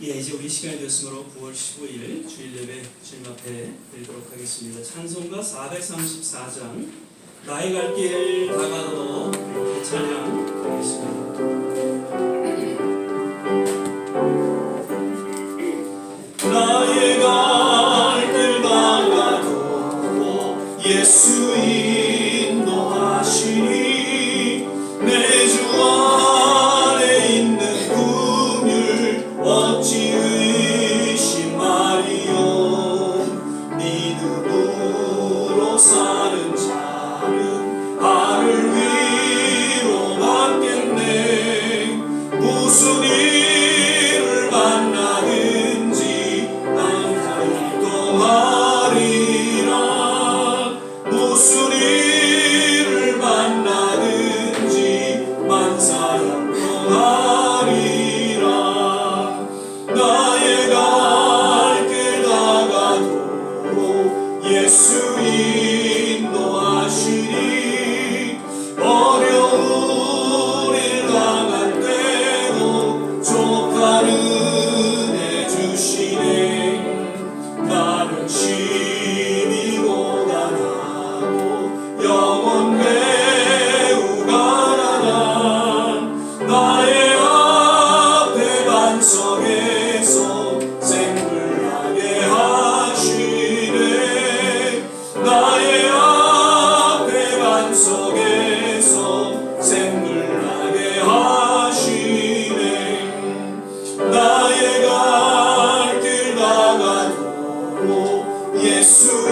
이제 우리 시간이 되었으므로 9월 15일 주일 예배 주님 앞에 드리도록 하겠습니다. 찬송가 434장 나의 갈 길 다가도 찬양하겠습니다. 나의 갈 길 다가도 예수 인도하시니 내 주 안에 있는 긍휼 어찌 의심하리요. 믿음으로 사는 자는 하늘 위로받겠네. 무슨 일을 만나든지 난 감동하리라. 무슨 일을 만나든지 만사형통하리라. 나의 갈 길 다가도 예수 인도하시니 어려운 일 당할 때도 족한 은혜 주시네. 나는 심히 고단하고 영혼 매우 가난한 나의 앞에 반석에서 생물나게 하시네. 나의 앞에 반석에서 생물나게 하시네. 나의 갈 길 다가도 예수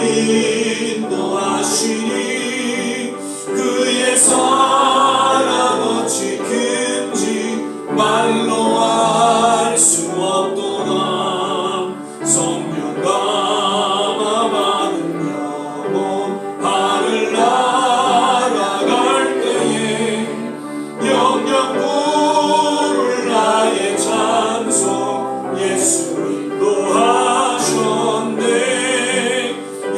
인도하시니 그의 사랑 어찌 큰지 말로 알 수 없도다. 성령 감화 받은 영혼 하늘 날아갈 때에 영영 부를 나의 찬송 예수 인도하셨네.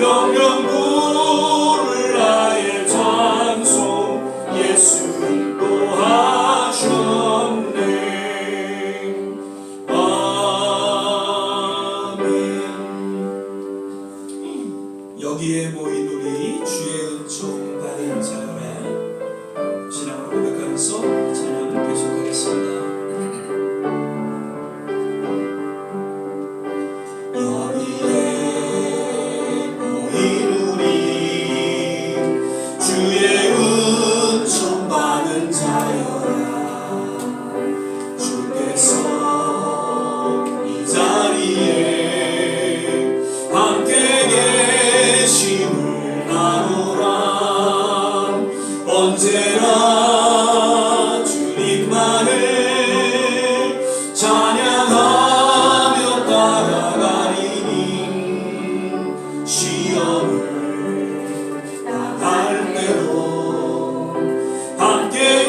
영영 부를 나의 찬송 예수 인도하셨네. 아멘. 여기에 모인 우리 주의 은총 받은 자여라. 신앙으로 고백하면서 찬양 계속하겠습니다. 여기에 모인 우리 주의 은총 받은 자여라. 주께서 이 자리에 함께 계심을 나누라. 언제나 주님만을 찬양하며 따라가리니 시험을 당할 때도 함께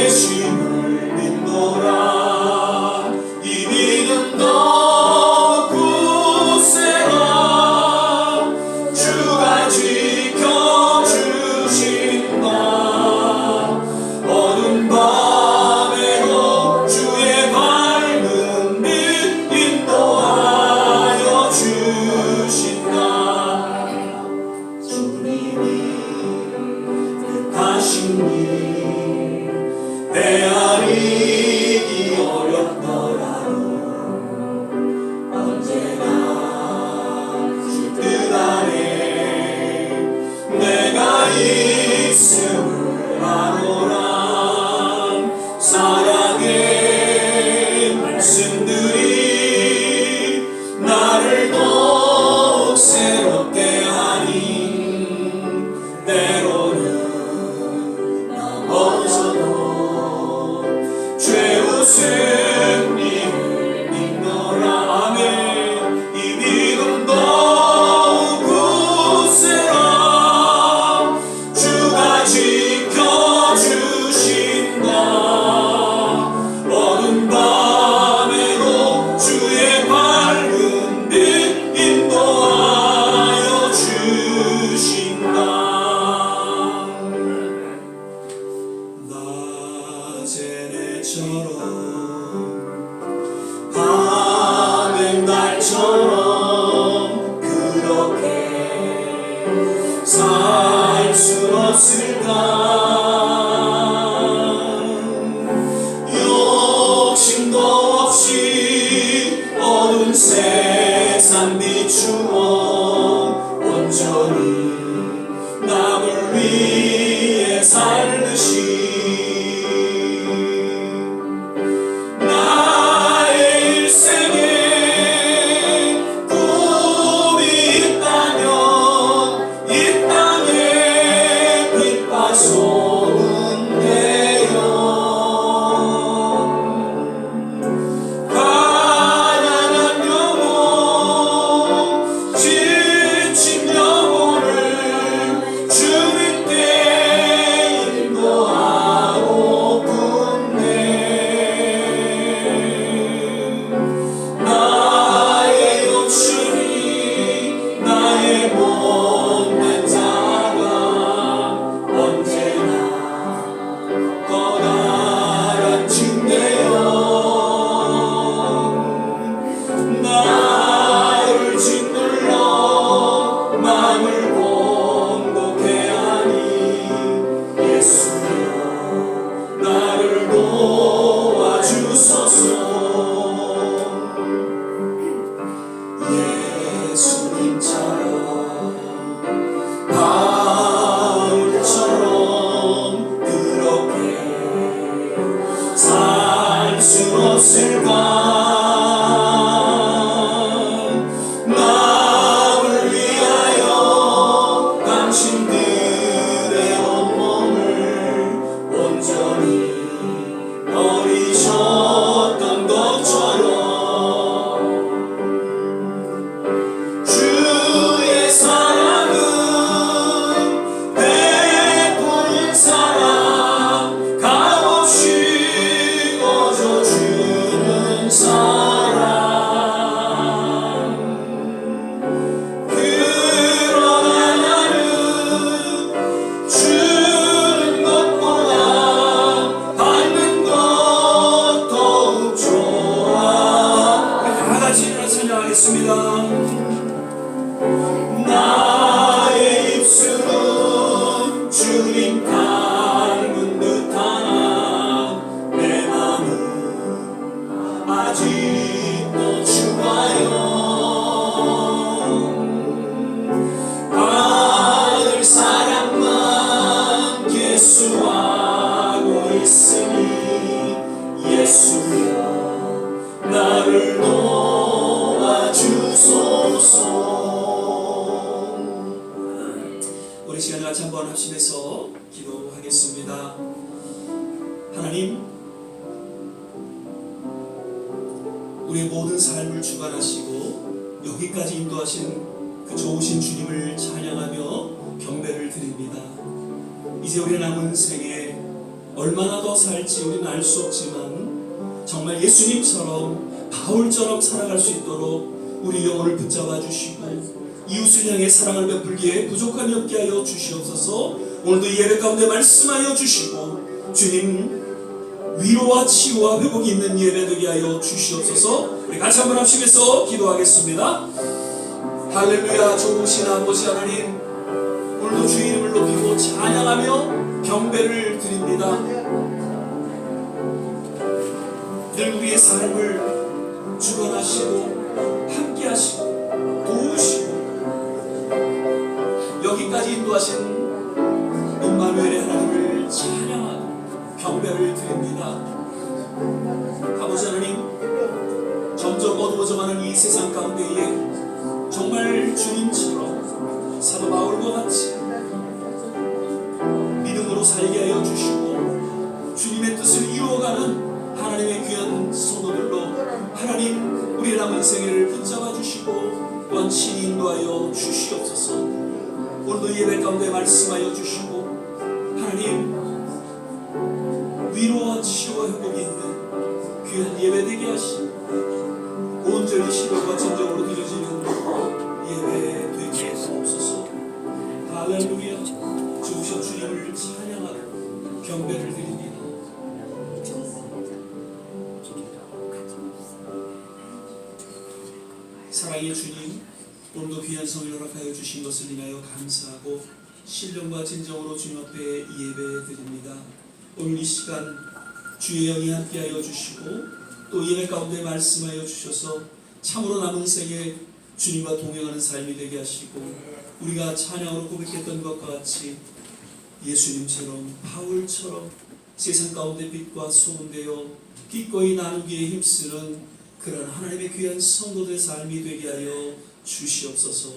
계심을 믿노라. 이 믿음 더욱 굳세라. 주가 지켜주신다. 어두운 밤에도 주의 밝은 빛 인도하여 주신다. 주님이 뜻하신 일 헤아리기 어렵더라도 언제나 주 뜻 안에 내가 있음을 아노라. 사랑의 말씀들이 나를 더욱 새롭게 하니 때로는 넘어져도 죄 웃음 님을 믿노라. 아멘. 이 믿음 더욱 굳세라. 주가 지켜주신다. 어두운 밤에도 주의 밝은 빛 인도하여 주신다. 낮의 내처럼 욕심도 없이 어두운 세상 비추어 온전히 남을 위해 살듯이 나의 일생에 꿈이 있다면 이 땅에 빛과 소문 내요 가난한 영혼 지친 영혼을 주님께 인도하고픈 나의 욕심이 나의 못된 자가 언제나 떠나란징대요 나를 짓눌러 마음을 공독해 하니 예수여 나를 도와주소서 예수님처럼 바울처럼 그렇게 살 수 없을까 나를 위하여 당신들의 온몸을 온전히 버리셨던 것처럼 주의 사랑은 베푸는 사랑 값없이 거저주는 사랑 그러나 나는 주는 것보다 받는 것 더욱 좋아 다 같이 일어나 찬양하겠습니다. 나의 입술은 주님 닮은 듯하나 내 마음은 아직도 추가요 아들 사랑만 예수하고 있으니 예수여 나를 도와주소서. 우리 시간을 같이 한번 합심해서 기도하겠습니다. 하나님, 우리의 모든 삶을 주관하시고 여기까지 인도하신 그 좋으신 주님을 찬양하며 경배를 드립니다. 이제 우리의 남은 생에 얼마나 더 살지 우리는 알 수 없지만 정말 예수님처럼 바울처럼 살아갈 수 있도록 우리 영혼을 붙잡아 주시고 이웃을 향해 사랑을 베풀기에 부족함이 없게 하여 주시옵소서. 오늘도 예배 가운데 말씀하여 주시고 주님 위로와 치유와 회복이 있는 예배 되게 하여 주시옵소서. 우리 같이 한번 합심해서 기도하겠습니다. 할렐루야. 좋으신 아버지 하나님, 오늘도 주의 이름을 높이고 찬양하며 경배를 드립니다. 늘 우리의 삶을 주관하시고 함께하시고 도우시고 여기까지 인도하신 임마누엘의 하나님을 찬양하고 경배를 드립니다. 아버지 하나님, 점점 어두워져가는 이 세상 가운데에 정말 주님처럼 사도 바울과 같이 믿음으로 살게 하여 주시고 주님의 뜻을 이루어가는 하나님의 귀한 성도들로 하나님 우리의 남은 생애를 붙잡아 주시고 원친히 인도하여 주시옵소서. 오늘도 예배 가운데 말씀하여 주시고 하나님 위로와 치유와 회복이 있는 귀한 예배 되게 하시고 온전히 시력과 진정으로 드려지는 예배 되게 하옵소서. 할렐루야. 주우신 주님을 찬양하고 경배를 드립니다. 사랑의 주님, 오늘도 귀한 성을 허락하여 주신 것을 인하여 감사하고 신령과 진정으로 주님 앞에 예배 드립니다. 오늘 이 시간 주의 영이 함께하여 주시고 또 예배 가운데 말씀하여 주셔서 참으로 남은 생에 주님과 동행하는 삶이 되게 하시고 우리가 찬양으로 고백했던 것과 같이 예수님처럼 바울처럼 세상 가운데 빛과 소금되어 기꺼이 나누기에 힘쓰는 그런 하나님의 귀한 성도들의 삶이 되게 하여 주시옵소서.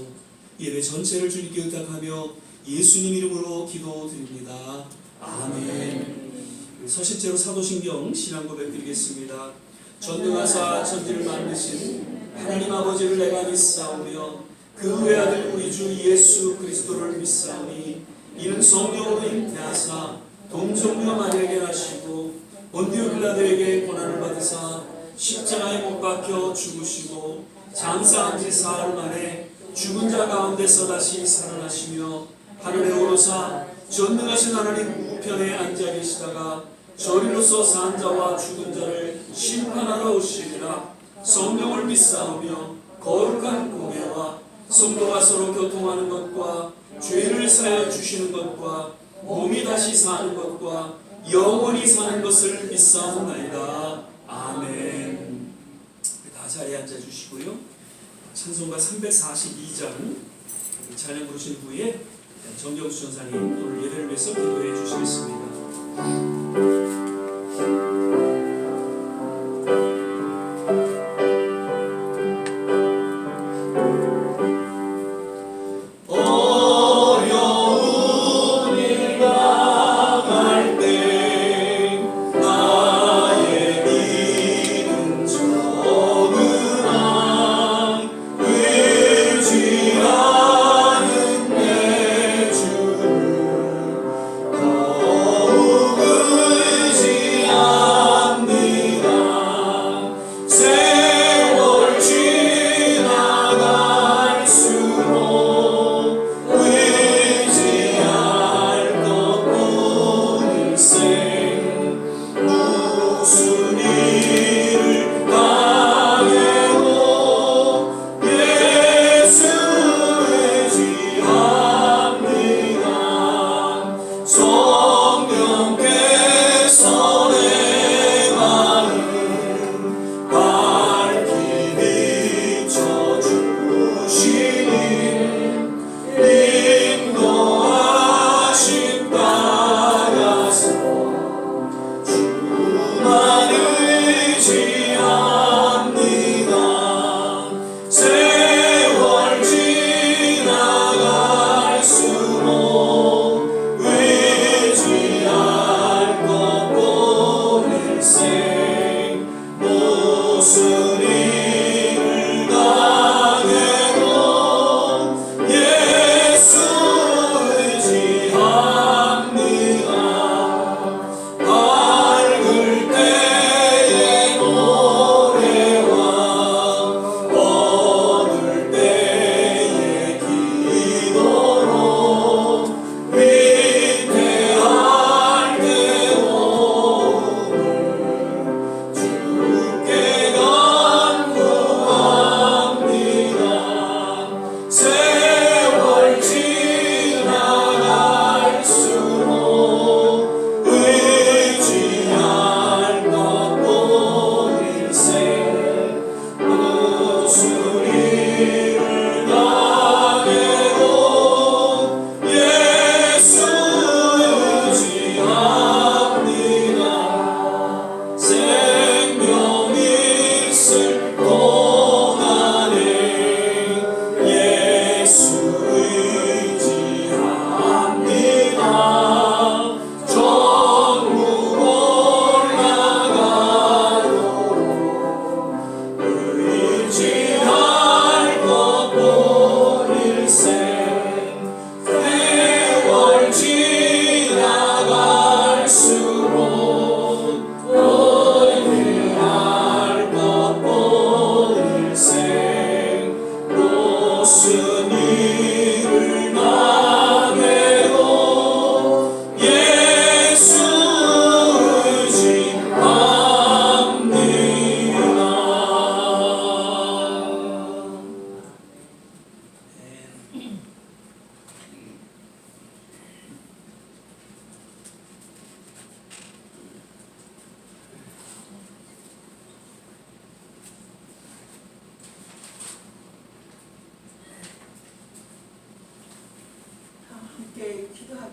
예배 전체를 주님께 의탁하며 예수님 이름으로 기도드립니다. 아멘. 서신제로 사도신경 신앙 고백 드리겠습니다. 전능하사 천지를 만드신 하나님 아버지를 내가 믿사오며 그 외아들 우리 주 예수 그리스도를 믿사오니 이는 성령으로 잉태하사 동정녀 마리아에게 하시고 본디오 빌라들에게 고난을 받으사 십자가에 못 박혀 죽으시고 장사한 지 사흘 만에 죽은 자 가운데서 다시 살아나시며 하늘에 오르사 전능하신 하나님 우편에 앉아 계시다가 저리로서 산 자와 죽은 자를 심판하러 오시리라. 성령을 믿사오며 거룩한 공예와 성도가 서로 교통하는 것과 죄를 사하여 주시는 것과 몸이 다시 사는 것과 영원히 사는 것을 믿사옵나이다. 아멘. 다 자리에 앉아주시고요. 찬송가 342장 찬양 부르신 후에 정경수 전사님 오늘 예배를 위해서 기도해 주시겠습니다. 주께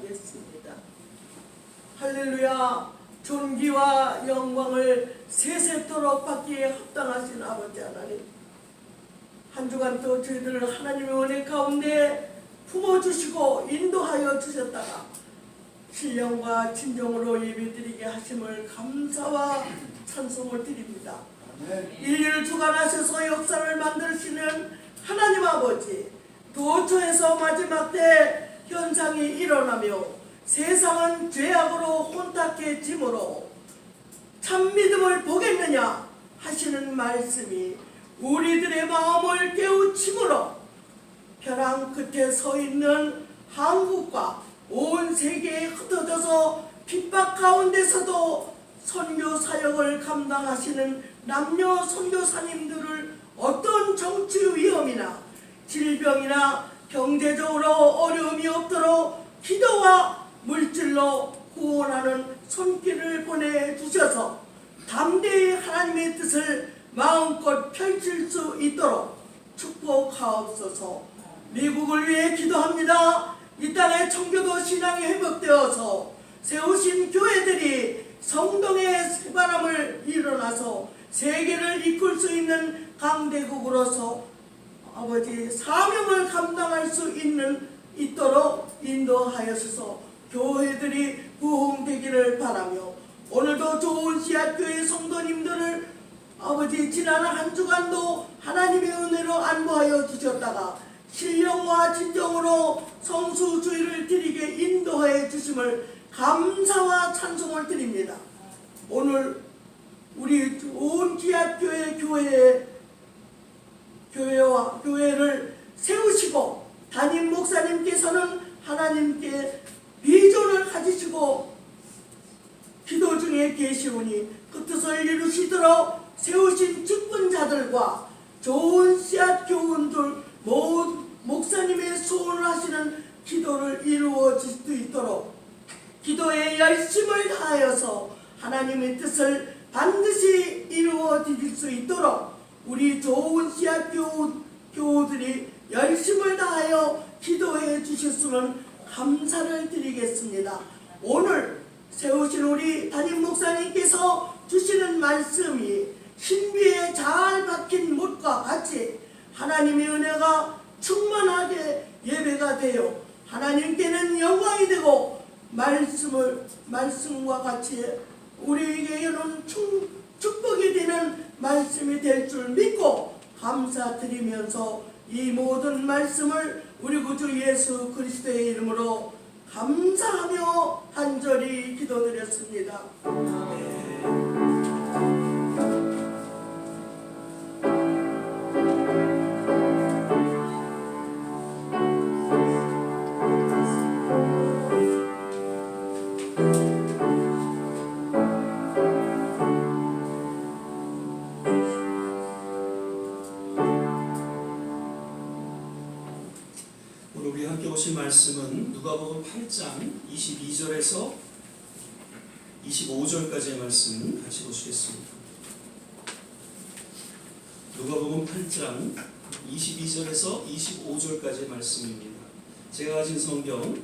기도하겠습니다. 할렐루야. 존귀와 영광을 세세토록 받기에 합당하신 아버지 하나님, 한 주간 또 저희들을 하나님의 은혜 가운데 품어주시고 인도하여 주셨다가 신령과 진정으로 예배드리게 하심을 감사와 찬송을 드립니다. 인류를 주관하셔서 역사를 만드시는 하나님 아버지, 도처에서 마지막 때 현상이 일어나며 세상은 죄악으로 혼탁해짐으로 참 믿음을 보겠느냐 하시는 말씀이 우리들의 마음을 깨우침으로 벼랑 끝에 서 있는 한국과 온 세계에 흩어져서 핍박 가운데서도 선교 사역을 감당하시는 남녀 선교사님들을 어떤 정치 위험이나 질병이나 경제적으로 어려움이 없도록 기도와 물질로 구원하는 손길을 보내주셔서 담대히 하나님의 뜻을 마음껏 펼칠 수 있도록 축복하옵소서. 미국을 위해 기도합니다. 이 땅에 청교도 신앙이 회복되어서 세우신 교회들이 성동의 새바람을 일어나서 세계를 이끌 수 있는 강대국으로서 아버지 사명을 감당할 수 있도록 인도하여서 교회들이 부흥되기를 바라며, 오늘도 좋은 씨앗교회 성도님들을 아버지 지난 한 주간도 하나님의 은혜로 안보하여 주셨다가 신령과 진정으로 성수주의를 드리게 인도해 주심을 감사와 찬송을 드립니다. 오늘 우리 온 기합교회 교회를 세우시고 담임 목사님께서는 하나님께 비전을 가지시고 기도 중에 계시오니 그 뜻을 이루시도록 세우신 직분자들과 좋은 씨앗 교훈들 목사님의 소원을 하시는 기도를 이루어질 수 있도록 기도에 열심을 다하여서 하나님의 뜻을 반드시 이루어 드릴 수 있도록 우리 좋은 씨앗 교우들이 열심을 다하여 기도해 주셨으면 감사를 드리겠습니다. 오늘 세우신 우리 담임 목사님께서 주시는 말씀이 신비에 잘 박힌 못과 같이 하나님의 은혜가 충만하게 예배가 되어 하나님께는 영광이 되고 말씀과 같이 우리에게는 축복이 되는 말씀이 될 줄 믿고 감사드리면서 이 모든 말씀을 우리 구주 예수 그리스도의 이름으로 감사하며 간절히 기도드렸습니다. 오늘 우리 함께 보신 말씀은 누가복음 8장 22절에서 25절까지의 말씀 같이 보시겠습니다. 누가복음 8장 22절에서 25절까지의 말씀입니다. 제가 가진 성경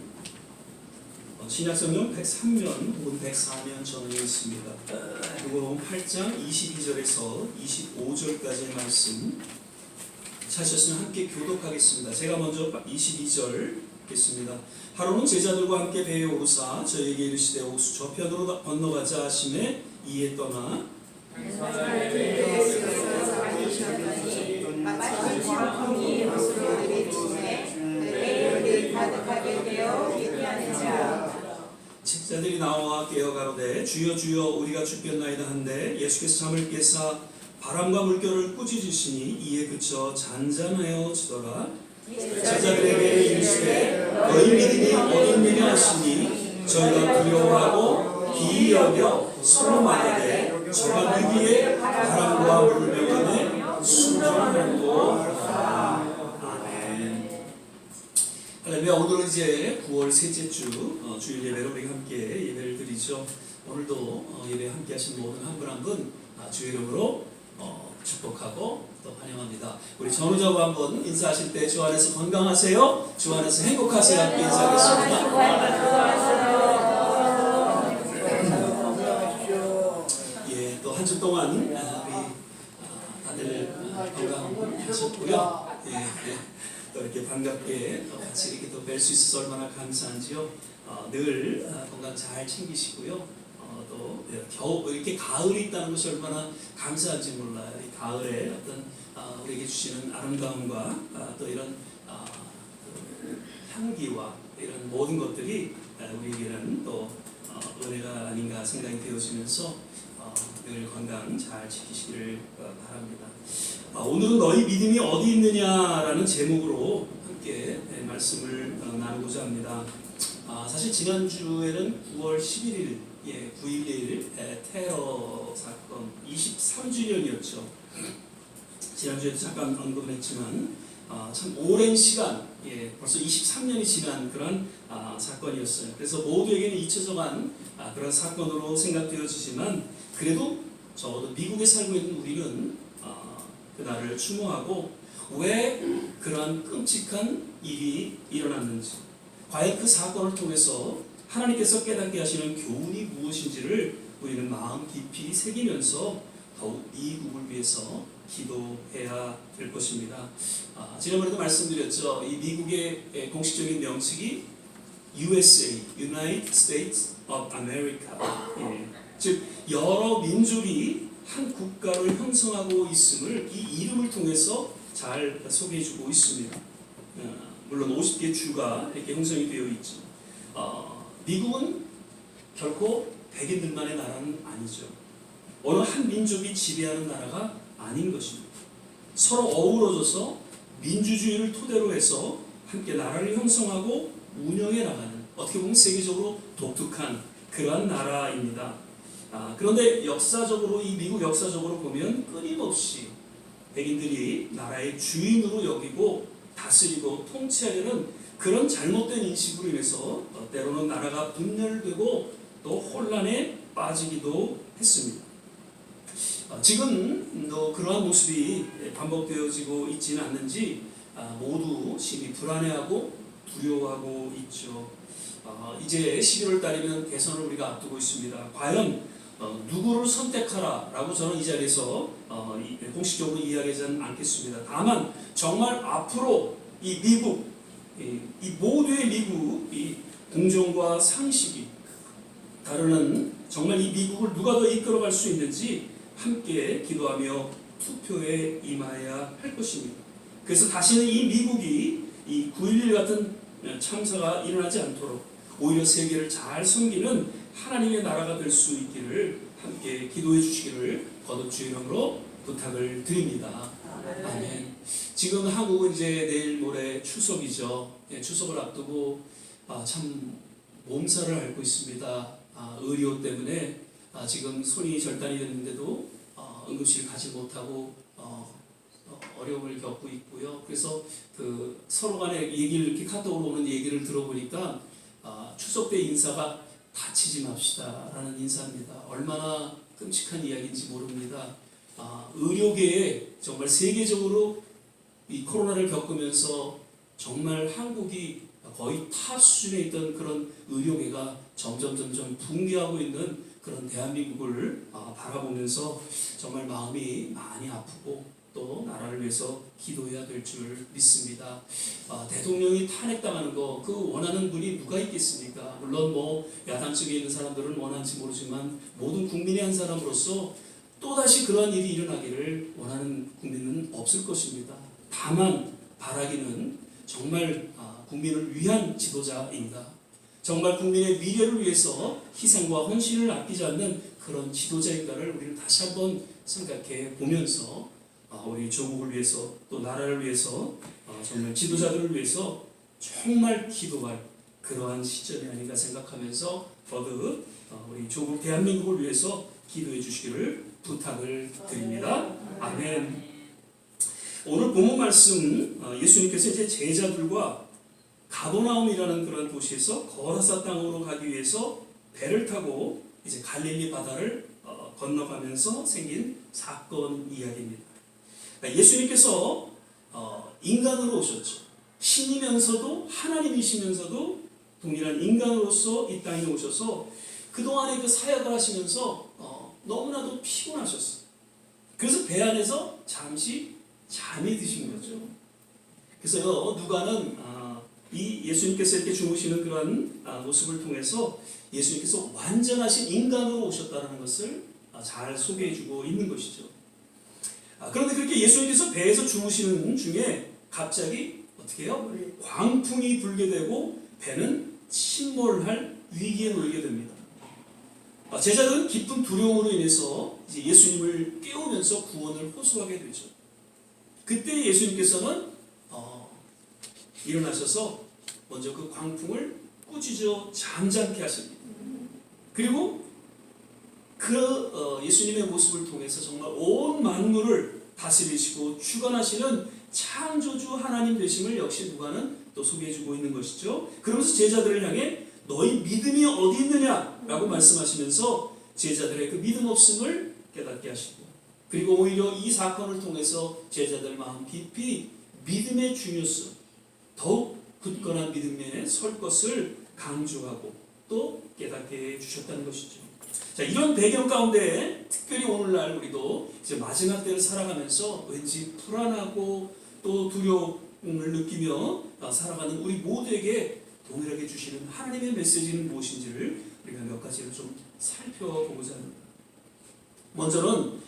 신약성경 103면 혹은 104면 정리되어 있습니다. 누가복음 8장 22절에서 25절까지의 말씀 찾으셨으면 함께 교독하겠습니다. 제가 먼저 22절 읽겠습니다. 하루는 제자들과 함께 배에 오르사 저에게 이르시되 옥수 저편으로 건너가자 하심에 이에 떠나 제자들이 나와 깨어가로되 주여 주여 우리가 죽겠나이다 한데 예수께서 잠을 깨사 바람과 물결을 꾸짖으시니 이에 그쳐 잔잔하여 지더라. 제자들에게 이르시되 너희 믿음이 어딨느냐 하시니 저희가 두려워하고 기이 여겨 서로 말하되 저가 누구의 바람과 물병안에 순종하고 아멘. 할렐루야. 오늘은 이제 9월 셋째 주 주일 예배로 우리가 함께 예배를 드리죠. 오늘도 예배 함께 하신 모든 한 분 한 분 주의 이름으로 축복하고 또 환영합니다. 우리 전우자고 한번 인사하실 때 주 안에서 건강하세요, 주 안에서 행복하세요 함께 인사하겠습니다. 예, 또 한 주 동안 우리 다들 건강하셨고요. 예, 또 이렇게 반갑게 또 같이 이렇게 또 뵐 수 있어서 얼마나 감사한지요. 늘 건강 잘 챙기시고요. 또 겨우 이렇게 가을이 있다는 것이 얼마나 감사한지 몰라요. 이 가을에 어떤 우리에게 주시는 아름다움과 또 이런 그 향기와 이런 모든 것들이 우리에게는 또 은혜가 아닌가 생각이 되어지면서 늘 건강 잘 지키시기를 바랍니다. 오늘은 너희 믿음이 어디 있느냐라는 제목으로 함께 말씀을 나누고자 합니다. 사실 지난주에는 9월 11일 9.11 테러 사건 23주년이었죠. 지난주에도 잠깐 언급을 했지만 참 오랜 시간, 벌써 23년이 지난 그런 사건이었어요. 그래서 모두에게는 잊혀져간 그런 사건으로 생각되어지지만 그래도 적어도 미국에 살고 있는 우리는 그날을 추모하고 왜 그런 끔찍한 일이 일어났는지, 과연 그 사건을 통해서 하나님께서 깨닫게 하시는 교훈이 무엇인지를 우리는 마음 깊이 새기면서 더욱 미국을 위해서 기도해야 될 것입니다. 지난번에도 말씀드렸죠. 이 미국의 공식적인 명칭이 USA, United States of America. 즉 여러 민족이 한 국가를 형성하고 있음을 이 이름을 통해서 잘 소개해주고 있습니다. 물론 50개 주가 이렇게 형성이 되어 있죠. 미국은 결코 백인들만의 나라는 아니죠. 어느 한 민족이 지배하는 나라가 아닌 것입니다. 서로 어우러져서 민주주의를 토대로 해서 함께 나라를 형성하고 운영해 나가는, 어떻게 보면 세계적으로 독특한 그러한 나라입니다. 그런데 역사적으로, 이 미국 역사적으로 보면 끊임없이 백인들이 나라의 주인으로 여기고 다스리고 통치하려는 그런 잘못된 인식으로 인해서 때로는 나라가 분열되고 또 혼란에 빠지기도 했습니다. 지금도 그러한 모습이 반복되어지고 있지는 않는지 모두 심히 불안해하고 두려워하고 있죠. 이제 11월 달이면 대선을 우리가 앞두고 있습니다. 과연 누구를 선택하라 라고 저는 이 자리에서 공식적으로 이야기하지는 않겠습니다. 다만 정말 앞으로 이 미국, 이 모두의 미국이 공정과 상식이 다루는 정말 이 미국을 누가 더 이끌어갈 수 있는지 함께 기도하며 투표에 임해야 할 것입니다. 그래서 다시는 이 미국이 이 9.11 같은 참사가 일어나지 않도록 오히려 세계를 잘 섬기는 하나님의 나라가 될 수 있기를 함께 기도해 주시기를 거듭 주의 이름으로 부탁을 드립니다. 아멘. 지금 한국은 이제 내일 모레 추석이죠. 추석을 앞두고 참 몸살을 앓고 있습니다. 의료 때문에 지금 손이 절단이 됐는데도 응급실 가지 못하고 어려움을 겪고 있고요. 그래서 그 서로 간에 얘기를, 이렇게 카톡으로 오는 얘기를 들어보니까 추석 때 인사가 다치지 맙시다 라는 인사입니다. 얼마나 끔찍한 이야기인지 모릅니다. 의료계에 정말 세계적으로 이 코로나를 겪으면서 정말 한국이 거의 탑 수준에 있던 그런 의료계가 점점 붕괴하고 있는 그런 대한민국을 바라보면서 정말 마음이 많이 아프고 또 나라를 위해서 기도해야 될 줄 믿습니다. 대통령이 탄핵당하는 거, 그 원하는 분이 누가 있겠습니까? 물론 뭐 야당 쪽에 있는 사람들은 원하는지 모르지만 모든 국민의 한 사람으로서 또다시 그러한 일이 일어나기를 원하는 국민은 없을 것입니다. 다만 바라기는 정말 국민을 위한 지도자입니다. 정말 국민의 미래를 위해서 희생과 헌신을 아끼지 않는 그런 지도자인가를 우리는 다시 한번 생각해 보면서 우리 조국을 위해서 또 나라를 위해서 정말 지도자들을 위해서 정말 기도할 그러한 시점이 아닌가 생각하면서 거듭 우리 조국 대한민국을 위해서 기도해 주시기를 부탁을 드립니다. 아멘. 오늘 본문 말씀, 예수님께서 이제 제자들과 가버나움이라는 그런 도시에서 거라사 땅으로 가기 위해서 배를 타고 이제 갈릴리 바다를 건너가면서 생긴 사건 이야기입니다. 그러니까 예수님께서 인간으로 오셨죠. 신이면서도 하나님이시면서도 동일한 인간으로서 이 땅에 오셔서 그동안에 그 사역을 하시면서 너무나도 피곤하셨어요. 그래서 배 안에서 잠시 잠이 드신 거죠. 그래서 누가는 이 예수님께서 이렇게 주무시는 그런 모습을 통해서 예수님께서 완전하신 인간으로 오셨다는 것을 잘 소개해주고 있는 것이죠. 그런데 그렇게 예수님께서 배에서 주무시는 중에 갑자기 어떻게 해요? 광풍이 불게 되고 배는 침몰할 위기에 놓이게 됩니다. 제자들은 깊은 두려움으로 인해서 이제 예수님을 깨우면서 구원을 호소하게 되죠. 그때 예수님께서는 일어나셔서 먼저 그 광풍을 꾸짖어 잠잠케 하십니다. 그리고 그 예수님의 모습을 통해서 정말 온 만물을 다스리시고 주관하시는 창조주 하나님 되심을 역시 누가는 또 소개해주고 있는 것이죠. 그러면서 제자들을 향해 너희 믿음이 어디 있느냐라고 말씀하시면서 제자들의 그 믿음 없음을 깨닫게 하시고, 그리고 오히려 이 사건을 통해서 제자들 마음 깊이 믿음의 중요성, 더욱 굳건한 믿음에 설 것을 강조하고 또 깨닫게 해주셨다는 것이죠. 자, 이런 배경 가운데 특별히 오늘날 우리도 이제 마지막 때를 살아가면서 왠지 불안하고 또 두려움을 느끼며 살아가는 우리 모두에게 동일하게 주시는 하나님의 메시지는 무엇인지를 우리가 몇 가지를 좀 살펴보고자 합니다. 먼저는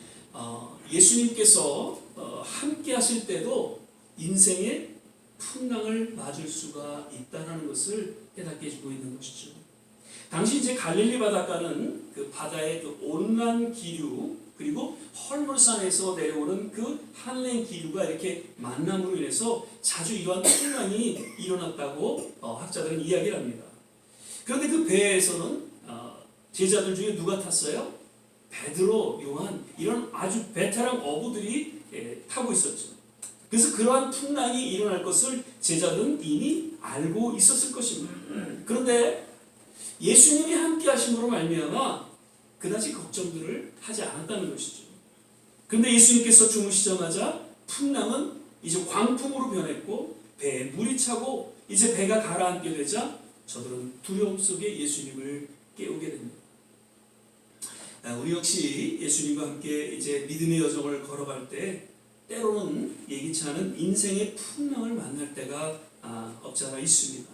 예수님께서 함께 하실 때도 인생의 풍랑을 맞을 수가 있다는 것을 깨닫게 해주고 있는 것이죠. 당시 이제 갈릴리 바닷가는 그 바다의 그 온난 기류, 그리고 헐물산에서 내려오는 그 한랭 기류가 이렇게 만남으로 인해서 자주 이러한 풍랑이 일어났다고 학자들은 이야기를 합니다. 그런데 그 배에서는 제자들 중에 누가 탔어요? 베드로, 요한, 이런 아주 베테랑 어부들이 타고 있었죠. 그래서 그러한 풍랑이 일어날 것을 제자들은 이미 알고 있었을 것입니다. 그런데 예수님이 함께 하심으로 말미암아 그다지 걱정들을 하지 않았다는 것이죠. 그런데 예수님께서 주무시자마자 풍랑은 이제 광풍으로 변했고 배에 물이 차고 이제 배가 가라앉게 되자 저들은 두려움 속에 예수님을 깨우게 됩니다. 우리 역시 예수님과 함께 이제 믿음의 여정을 걸어갈 때 때로는 예기치 않은 인생의 풍랑을 만날 때가 없지 않아 있습니다.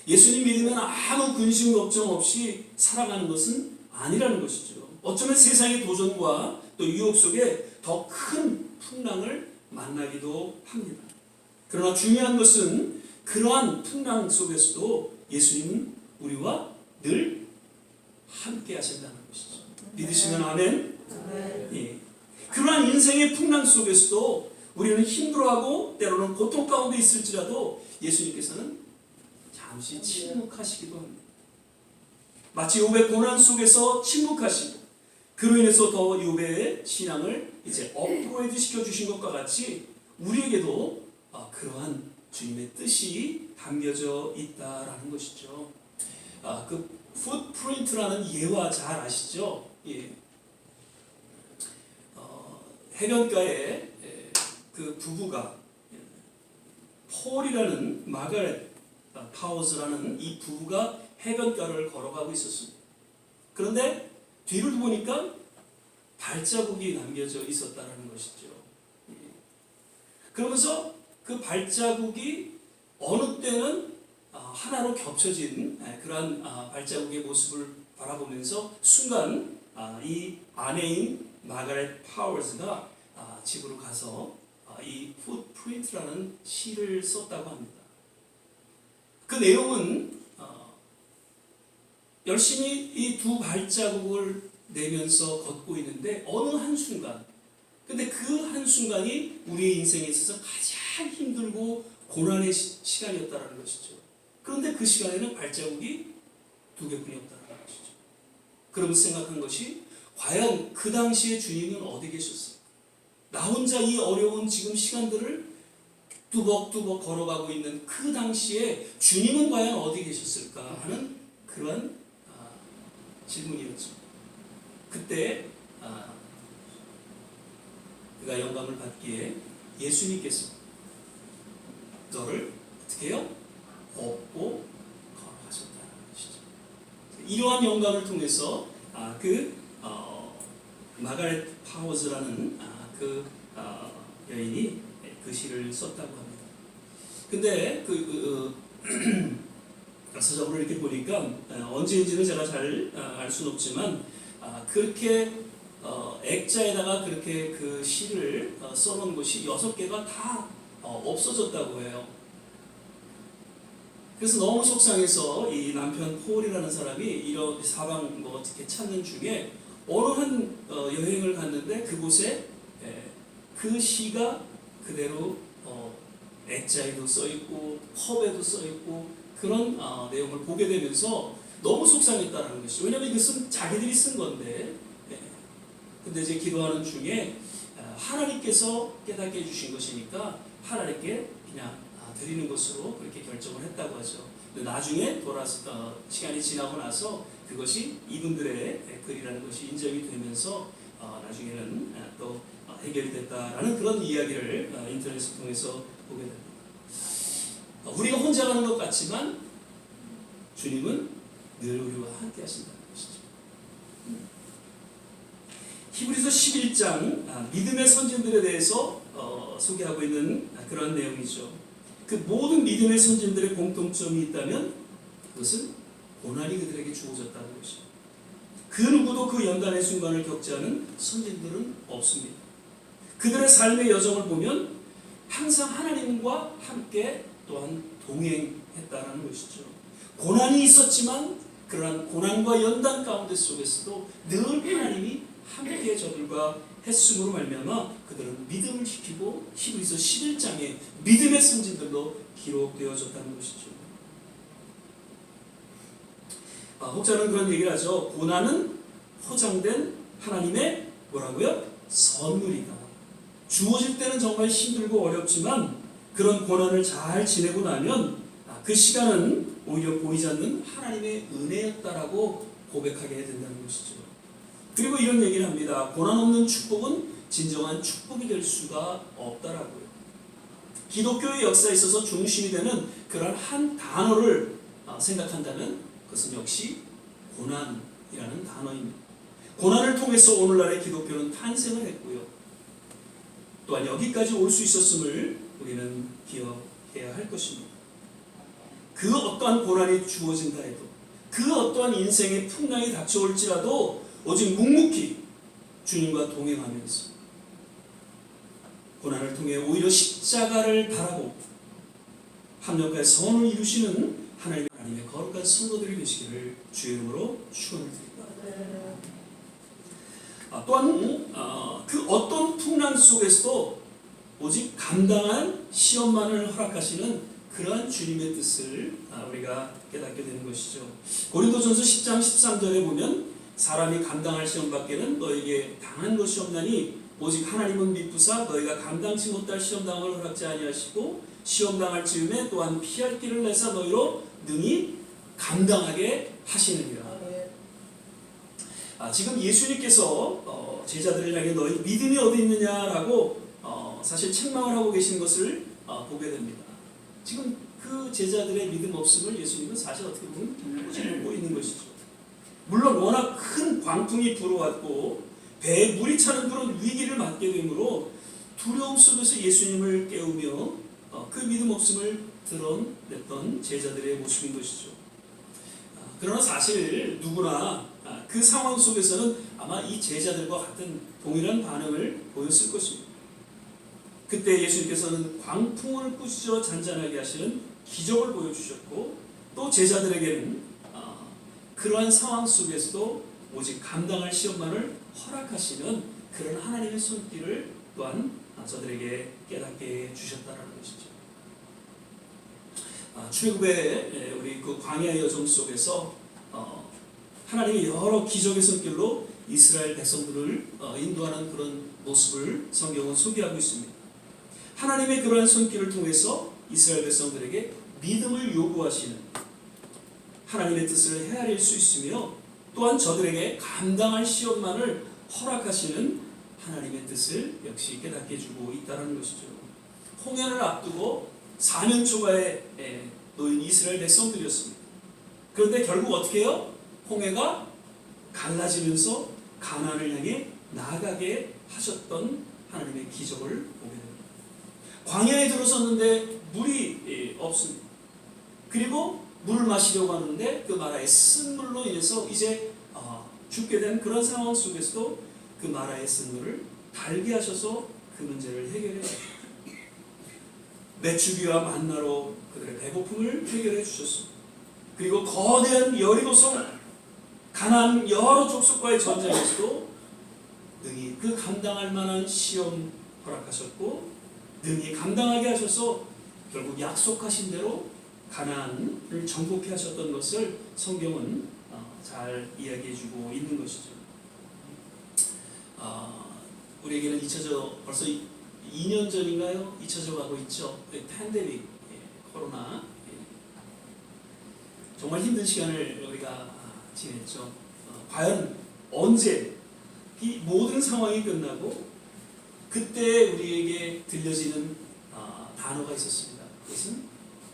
예수님 믿으면 아무 근심 걱정 없이 살아가는 것은 아니라는 것이죠. 어쩌면 세상의 도전과 또 유혹 속에 더 큰 풍랑을 만나기도 합니다. 그러나 중요한 것은 그러한 풍랑 속에서도 예수님은 우리와 늘 함께 하신다는 것이죠. 믿으시면 아멘? 예. 그러한 인생의 풍랑 속에서도 우리는 힘들어하고 때로는 고통 가운데 있을지라도 예수님께서는 잠시 침묵하시기도 합니다. 마치 욥의 고난 속에서 침묵하시고 그로 인해서 더 욥의 신앙을 이제 업그레이드 시켜주신 것과 같이 우리에게도 그러한 주님의 뜻이 담겨져 있다라는 것이죠. 그 풋프린트라는 예화 잘 아시죠? 예. 해변가에 그 부부가 폴이라는 마가렛 파워즈라는 이 부부가 해변가를 걸어가고 있었습니다. 그런데 뒤를 보니까 발자국이 남겨져 있었다는 것이죠. 그러면서 그 발자국이 어느 때는 하나로 겹쳐진 그러한 발자국의 모습을 바라보면서 순간 이 아내인 마가렛 파워즈가 집으로 가서 이 풋프린트라는 시를 썼다고 합니다. 그 내용은 열심히 이 두 발자국을 내면서 걷고 있는데 어느 한순간, 근데 그 한순간이 우리의 인생에 있어서 가장 힘들고 고난의 시간이었다는 것이죠. 그런데 그 시간에는 발자국이 두 개뿐이 없다는 것이죠. 그러면서 생각한 것이 과연 그 당시에 주님은 어디 계셨을까? 나 혼자 이 어려운 지금 시간들을 뚜벅뚜벅 걸어가고 있는 그 당시에 주님은 과연 어디 계셨을까 하는 그런 질문이었죠. 그때 그가 영감을 받기에 예수님께서 너를 어떻게 해요? 업고 걸어가셨다는 것이죠. 이러한 영감을 통해서 마가렛 파워즈라는 여인이 그 시를 썼다고 합니다. 근데 서적으로 이렇게 보니까 언제인지는 제가 잘 알 수는 없지만 그렇게 액자에다가 그렇게 그 시를 써놓은 것이 6개가 다 없어졌다고 해요. 그래서 너무 속상해서 이 남편 폴이라는 사람이 이런 사방 어떻게 찾는 중에 어느 한 여행을 갔는데 그곳에 그 시가 그대로 액자에도 써있고 컵에도 써있고 그런 내용을 보게 되면서 너무 속상했다는 것이죠. 왜냐하면 이것은 자기들이 쓴 건데 근데 이제 기도하는 중에 하나님께서 깨닫게 해주신 것이니까 하나님께 그냥 드리는 것으로 그렇게 결정을 했다고 하죠. 나중에 시간이 지나고 나서 그것이 이분들의 글이라는 것이 인정이 되면서 나중에는 또 해결이 됐다라는 그런 이야기를 인터넷을 통해서 보게 됩니다. 우리가 혼자 가는 것 같지만 주님은 늘 우리와 함께 하신다는 것이죠. 히브리서 11장 믿음의 선진들에 대해서 소개하고 있는 그런 내용이죠. 그 모든 믿음의 선진들의 공통점이 있다면 그것은 고난이 그들에게 주어졌다는 것이죠. 그 누구도 그 연단의 순간을 겪지 않은 선진들은 없습니다. 그들의 삶의 여정을 보면 항상 하나님과 함께 또한 동행했다는 것이죠. 고난이 있었지만 그러한 고난과 연단 가운데 속에서도 늘 하나님이 함께 저들과 했음으로 말미암아 그들은 믿음을 지키고 히브리서 11장에 믿음의 선진들로 기록되어졌다는 것이죠. 혹자는 그런 얘기를 하죠. 고난은 포장된 하나님의 뭐라고요? 선물이다. 주어질 때는 정말 힘들고 어렵지만 그런 고난을 잘 지내고 나면 그 시간은 오히려 보이지 않는 하나님의 은혜였다라고 고백하게 된다는 것이죠. 그리고 이런 얘기를 합니다. 고난 없는 축복은 진정한 축복이 될 수가 없다라고요. 기독교의 역사에 있어서 중심이 되는 그런 한 단어를 생각한다면 그것은 역시 고난이라는 단어입니다. 고난을 통해서 오늘날의 기독교는 탄생을 했고요. 또한 여기까지 올 수 있었음을 우리는 기억해야 할 것입니다. 그 어떠한 고난이 주어진다 해도 그 어떠한 인생의 풍랑이 닥쳐올지라도 오직 묵묵히 주님과 동행하면서 고난을 통해 오히려 십자가를 바라고 합력과 선을 이루시는 하나님의 거룩한 성도들이 되시기를 주의 이름으로 축원을 드립니다. 또한 그 어떤 풍랑 속에서도 오직 감당한 시험만을 허락하시는 그러한 주님의 뜻을 우리가 깨닫게 되는 것이죠. 고린도전서 10장 13절에 보면 사람이 감당할 시험밖에는 너에게 당한 것이 없나니 오직 하나님은 미쁘사 너희가 감당치 못할 시험당을 허락지 아니하시고 시험당할 즈음에 또한 피할 길을 내사 너희로 능히 감당하게 하시느니라. 지금 예수님께서 제자들을 향해 너희 믿음이 어디 있느냐라고 사실 책망을 하고 계신 것을 보게 됩니다. 지금 그 제자들의 믿음 없음을 예수님은 사실 어떻게 보면 보고 있는 것이죠. 물론 워낙 큰 광풍이 불어왔고 배에 물이 차는 그런 위기를 맞게 되므로 두려움 속에서 예수님을 깨우며 그 믿음 없음을 드러냈던 제자들의 모습인 것이죠. 그러나 사실 누구나 그 상황 속에서는 아마 이 제자들과 같은 동일한 반응을 보였을 것입니다. 그때 예수님께서는 광풍을 꾸짖어 잔잔하게 하시는 기적을 보여주셨고 또 제자들에게는 그러한 상황 속에서도 오직 감당할 시험만을 허락하시는 그런 하나님의 손길을 또한 저들에게 깨닫게 주셨다는 것이죠. 출애굽의 우리 그 광야의 여정 속에서 하나님의 여러 기적의 손길로 이스라엘 백성들을 인도하는 그런 모습을 성경은 소개하고 있습니다. 하나님의 그러한 손길을 통해서 이스라엘 백성들에게 믿음을 요구하시는 하나님의 뜻을 헤아릴 수 있으며 또한 저들에게 감당할 시험만을 허락하시는 하나님의 뜻을 역시 깨닫게 해주고 있다는 것이죠. 홍해를 앞두고 4년 초가에 놓인 이스라엘 백성들이었습니다. 그런데 결국 어떻게 해요? 홍해가 갈라지면서 가나안을 향해 나아가게 하셨던 하나님의 기적을 보게 됩니다. 광야에 들어섰는데 물이 없습니다. 그리고 물을 마시려고 하는데 그 마라의 쓴물로 인해서 이제 죽게 된 그런 상황 속에서도 그 마라의 쓴물을 달게 하셔서 그 문제를 해결해 주셨습니다. 메추기와 만나로 그들의 배고픔을 해결해 주셨습니다. 그리고 거대한 여리고성 가나안 여러 족속과의 전쟁에서도 능히 그 감당할 만한 시험 허락하셨고 능히 감당하게 하셔서 결국 약속하신 대로 가나안을 정복해 하셨던 것을 성경은 잘 이야기해주고 있는 것이죠. 우리에게는 잊혀져 벌써 2년 전인가요? 잊혀져 가고 있죠. 팬데믹, 코로나. 정말 힘든 시간을 우리가 지냈죠. 과연 언제 이 모든 상황이 끝나고 그때 우리에게 들려지는 단어가 있었습니다. 그것은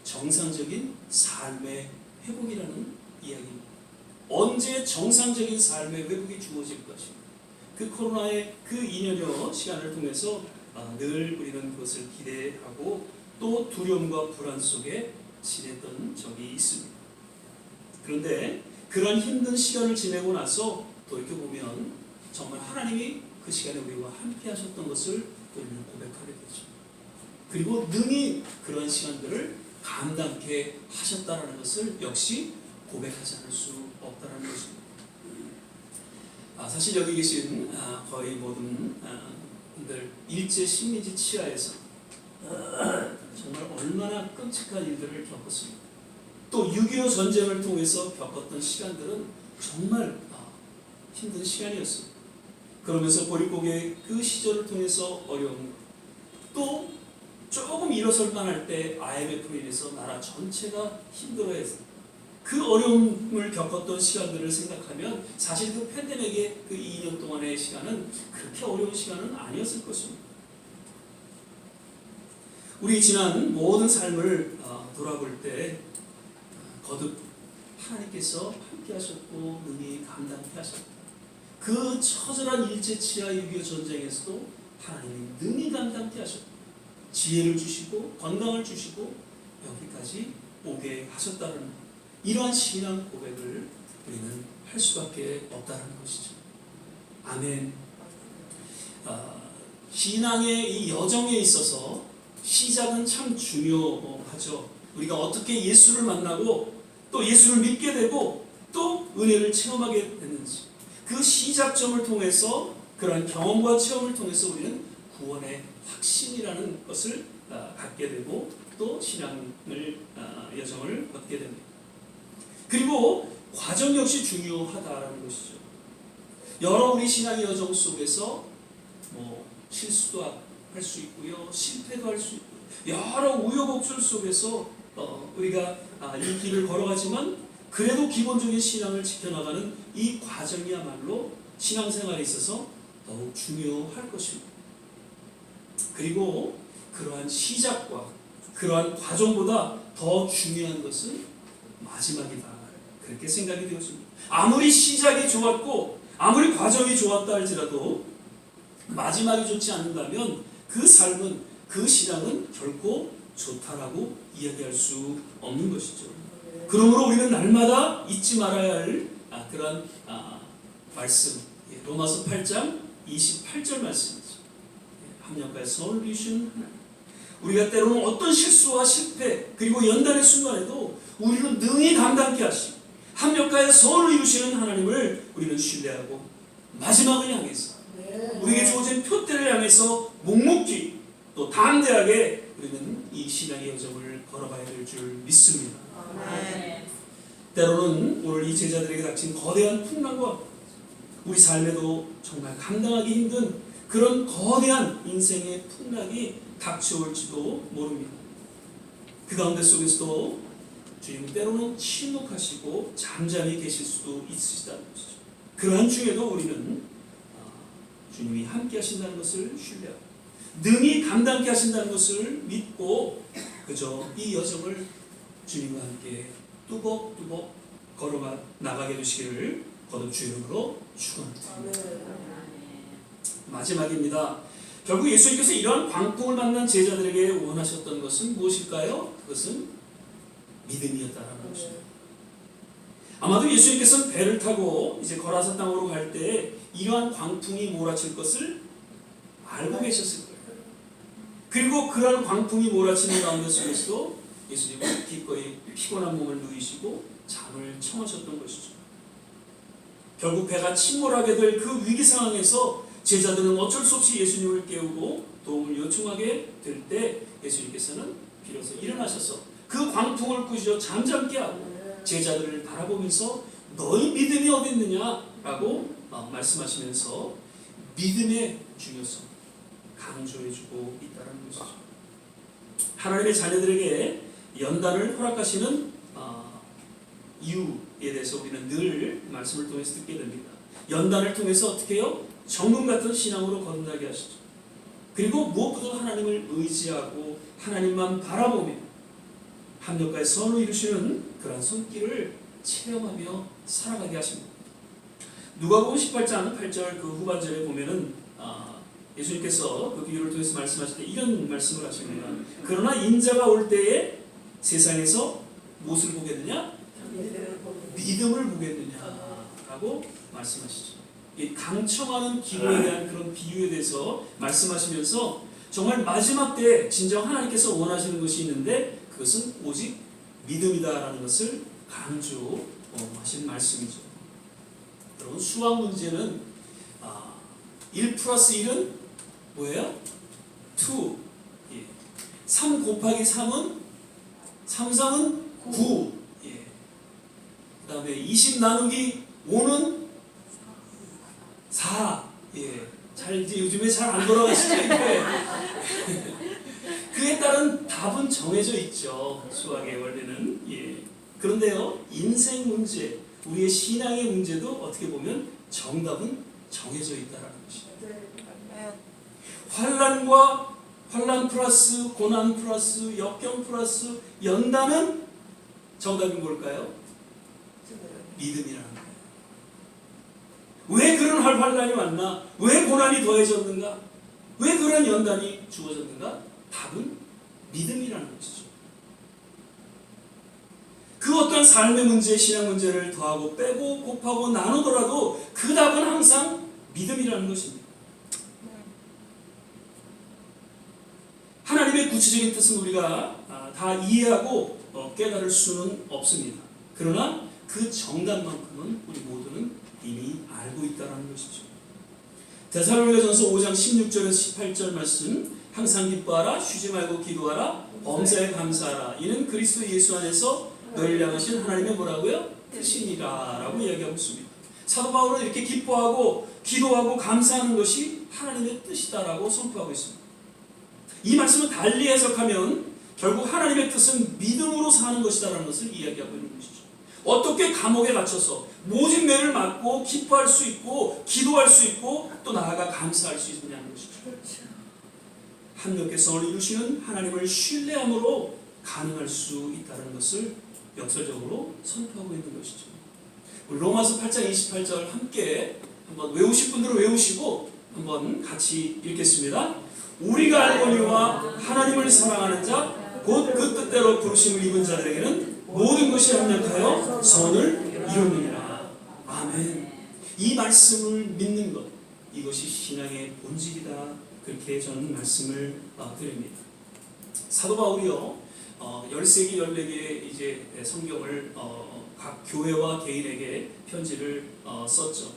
정상적인 삶의 회복이라는 이야기입니다. 언제 정상적인 삶의 회복이 주어질 것입니다. 그 코로나의 그 2년여 시간을 통해서 늘 우리는 그것을 기대하고 또 두려움과 불안 속에 지냈던 적이 있습니다. 그런데 그런 힘든 시간을 지내고 나서 돌이켜보면 정말 하나님이 그 시간에 우리와 함께 하셨던 것을 우리는 고백하게 되죠. 그리고 능히 그런 시간들을 감당케 하셨다는 것을 역시 고백하지 않을 수 없다는 것입니다. 사실 여기 계신 거의 모든 분들 일제 식민지 치하에서 정말 얼마나 끔찍한 일들을 겪었습니다. 또 6.25 전쟁을 통해서 겪었던 시간들은 정말 힘든 시간이었습니다. 그러면서 보릿고개 그 시절을 통해서 어려운 또 조금 일어설만 할 때 IMF로 인해서 나라 전체가 힘들어했습니다. 그 어려움을 겪었던 시간들을 생각하면 사실 그 팬데믹의 그 2년 동안의 시간은 그렇게 어려운 시간은 아니었을 것입니다. 우리 지난 모든 삶을 돌아볼 때 거듭 하나님께서 함께 하셨고 능히 감당케 하셨다. 그 처절한 일제치하 6.25 전쟁에서도 하나님이 능히 감당케 하셨다. 지혜를 주시고 건강을 주시고 여기까지 오게 하셨다는 이러한 신앙 고백을 우리는 할 수밖에 없다는 것이죠. 아멘. 신앙의 이 여정에 있어서 시작은 참 중요하죠. 우리가 어떻게 예수를 만나고 또 예수를 믿게 되고 또 은혜를 체험하게 됐는지 그 시작점을 통해서 그러한 경험과 체험을 통해서 우리는 구원의 확신이라는 것을 갖게 되고 또 신앙을 여정을 걷게 됩니다. 그리고 과정 역시 중요하다라는 것이죠. 여러 우리 신앙의 여정 속에서 실수도 할 수 있고요, 실패도 할 수 있고 여러 우여곡절 속에서 우리가 이 길을 걸어가지만 그래도 기본적인 신앙을 지켜나가는 이 과정이야말로 신앙생활에 있어서 더욱 중요할 것입니다. 그리고 그러한 시작과 그러한 과정보다 더 중요한 것은 마지막이다. 그렇게 생각이 되었습니다. 아무리 시작이 좋았고 아무리 과정이 좋았다 할지라도 마지막이 좋지 않는다면 그 삶은 그 신앙은 결코 좋다라고 이야기할 수 없는 것이죠. 그러므로 우리는 날마다 잊지 말아야 할 그런 말씀, 로마서 8장 28절 말씀이죠. 합력과의 선을 이루신 하나님. 우리가 때로는 어떤 실수와 실패 그리고 연단의 순간에도 우리는 능히 감당케 하시고 합력과의 선을 이루시는 하나님을 우리는 신뢰하고 마지막을 향해서 우리에게 주어진 표대를 향해서 묵묵히 또 담대하게 우리는 이 신앙의 여정을 걸어가야 될 줄 믿습니다. 아멘. 때로는 오늘 이 제자들에게 닥친 거대한 풍랑과 우리 삶에도 정말 감당하기 힘든 그런 거대한 인생의 풍랑이 닥쳐올지도 모릅니다. 그 가운데 속에서도 주님은 때로는 침묵하시고 잠잠히 계실 수도 있으시다는 것이죠. 그러한 중에도 우리는 주님이 함께 하신다는 것을 신뢰하고 능히 감당케 하신다는 것을 믿고 그저 이 여정을 주님과 함께 뚜벅뚜벅 걸어가 나가게 되시기를 거듭 주의 이름으로 축원드립니다. 마지막입니다. 결국 예수님께서 이러한 광풍을 만난 제자들에게 원하셨던 것은 무엇일까요? 그것은 믿음이었다라는 것입니다. 아마도 예수님께서는 배를 타고 이제 거라사 땅으로 갈 때 이러한 광풍이 몰아칠 것을 알고 계셨을 거예요. 그리고 그러한 광풍이 몰아치는 가운데 속에서도 예수님은 기꺼이 피곤한 몸을 누이시고 잠을 청하셨던 것이죠. 결국 배가 침몰하게 될 그 위기 상황에서 제자들은 어쩔 수 없이 예수님을 깨우고 도움을 요청하게 될 때 예수님께서는 비로소 일어나셔서 그 광풍을 꾸짖어 잠잠게 하고 제자들을 바라보면서 너희 믿음이 어디 있느냐라고 말씀하시면서 믿음의 중요성 강조해주고 있다는 것이죠. 하나님의 자녀들에게 연단을 허락하시는 이유에 대해서 우리는 늘 말씀을 통해서 듣게 됩니다. 연단을 통해서 어떻게 해요? 정금 같은 신앙으로 거듭나게 하시죠. 그리고 무엇보다 하나님을 의지하고 하나님만 바라보며 합력과의 선을 이루시는 그런 손길을 체험하며 살아가게 하십니다. 누가복음 18장 8절 그 후반절에 보면은 예수님께서 그 비유를 통해서 말씀하실 때 이런 말씀을 하십니다. 그러나 인자가 올 때에 세상에서 무엇을 보겠느냐? 믿음을 보겠느냐라고 말씀하시죠. 이 강청하는 기도에 대한 그런 비유에 대해서 말씀하시면서 정말 마지막 때 진정 하나님께서 원하시는 것이 있는데 그것은 오직 믿음이다라는 것을 강조하신 말씀이죠. 여러분 수학 문제는 1 플러스 1은 뭐예요? 2. 3 곱하기 3은 3은 9. 그 다음에 20 나누기 5는 4. 잘 이제 요즘에 잘 안 돌아가시죠? 그에 따른 답은 정해져 있죠. 수학의 원리는. 그런데요, 인생 문제, 우리의 신앙의 문제도 어떻게 보면 정답은 정해져 있다는 것이죠. 환난 플러스 고난 플러스 역경 플러스 연단은 정답이 뭘까요? 믿음이라는 거예요. 왜 그런 환난이 왔나? 왜 고난이 더해졌는가? 왜 그런 연단이 주어졌는가? 답은 믿음이라는 것이죠. 그 어떤 삶의 문제, 신앙 문제를 더하고 빼고 곱하고 나누더라도 그 답은 항상 믿음이라는 것입니다. 하나님의 구체적인 뜻은 우리가 다 이해하고 깨달을 수는 없습니다. 그러나 그 정답만큼은 우리 모두는 이미 알고 있다는 것이죠. 데살로니가전서 5장 16절에서 18절 말씀 항상 기뻐하라 쉬지 말고 기도하라 범사에 감사하라 이는 그리스도 예수 안에서 너희를 향하신 하나님의 뭐라고요? 뜻이니라 라고 이야기하고 있습니다. 사도 바울은 이렇게 기뻐하고 기도하고 감사하는 것이 하나님의 뜻이다라고 선포하고 있습니다. 이 말씀을 달리 해석하면 결국 하나님의 뜻은 믿음으로 사는 것이다라는 것을 이야기하고 있는 것이죠. 어떻게 감옥에 갇혀서 모진 매를 맞고 기뻐할 수 있고 기도할 수 있고 또 나아가 감사할 수 있느냐는 것이죠. 합력의 성을 이루시는 하나님을 신뢰함으로 가능할 수 있다는 것을 역설적으로 선포하고 있는 것이죠. 로마서 8장 28절 함께 한번 외우실 분들은 외우시고 한번 같이 읽겠습니다. 우리가 알거니와 하나님을 사랑하는 자 곧 그 뜻대로 부르심을 입은 자들에게는 모든 것이 합력하여 선을 이루느니라. 아멘. 이 말씀을 믿는 것 이것이 신앙의 본질이다. 그렇게 저는 말씀을 드립니다. 사도 바울이요 13개 14개의 이제 성경을 각 교회와 개인에게 편지를 썼죠.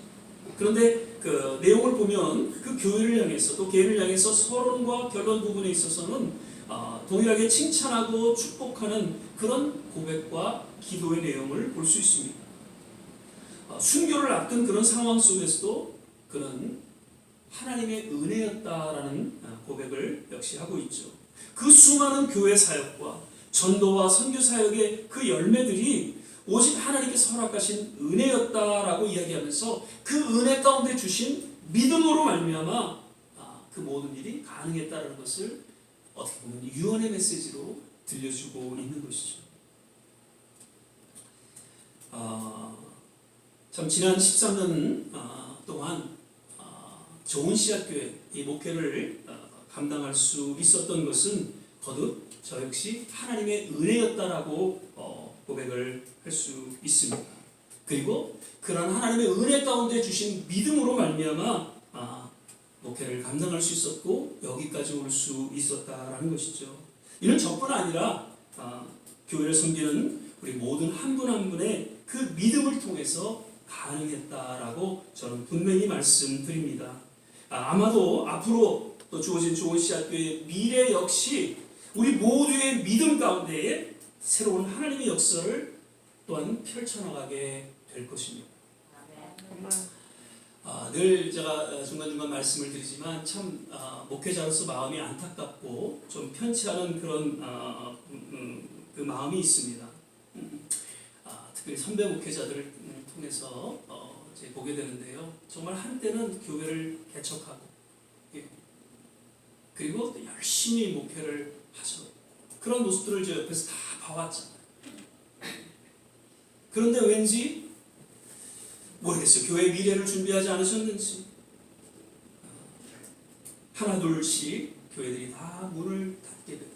그런데 그 내용을 보면 그 교회를 향해서 또 개인을 향해서 서론과 결론 부분에 있어서는 동일하게 칭찬하고 축복하는 그런 고백과 기도의 내용을 볼 수 있습니다. 순교를 앞둔 그런 상황 속에서도 그는 하나님의 은혜였다라는 고백을 역시 하고 있죠. 그 수많은 교회 사역과 전도와 선교 사역의 그 열매들이 오직 하나님께서 허락하신 은혜였다라고 이야기하면서 그 은혜 가운데 주신 믿음으로 말미암아 그 모든 일이 가능했다는 것을 어떻게 보면 유언의 메시지로 들려주고 있는 것이죠. 참 지난 13년 동안 좋은 씨앗교회 이 목회를 감당할 수 있었던 것은 거듭 저 역시 하나님의 은혜였다라고 고백을 할 수 있습니다. 그리고 그러한 하나님의 은혜 가운데 주신 믿음으로 말미암아 목회를 감당할 수 있었고 여기까지 올 수 있었다라는 것이죠. 이는 저뿐 아니라 교회를 섬기는 우리 모든 한 분 한 분의 그 믿음을 통해서 가능했다라고 저는 분명히 말씀드립니다. 아마도 앞으로 또 주어진 좋은 씨앗교회의 미래 역시 우리 모두의 믿음 가운데에 새로운 하나님의 역사를 또한 펼쳐나가게 될 것입니다. 늘 제가 중간중간 말씀을 드리지만 참 목회자로서 마음이 안타깝고 좀 편치 않은 그런 그 마음이 있습니다. 특별히 선배 목회자들을 통해서 이제 보게 되는데요. 정말 한때는 교회를 개척하고 그리고 또 열심히 목회를 하셔 그런 모습들을 저 옆에서 다 봐왔잖아요. 그런데 왠지 모르겠어요. 교회 미래를 준비하지 않으셨는지 하나 둘씩 교회들이 다 문을 닫게 돼요.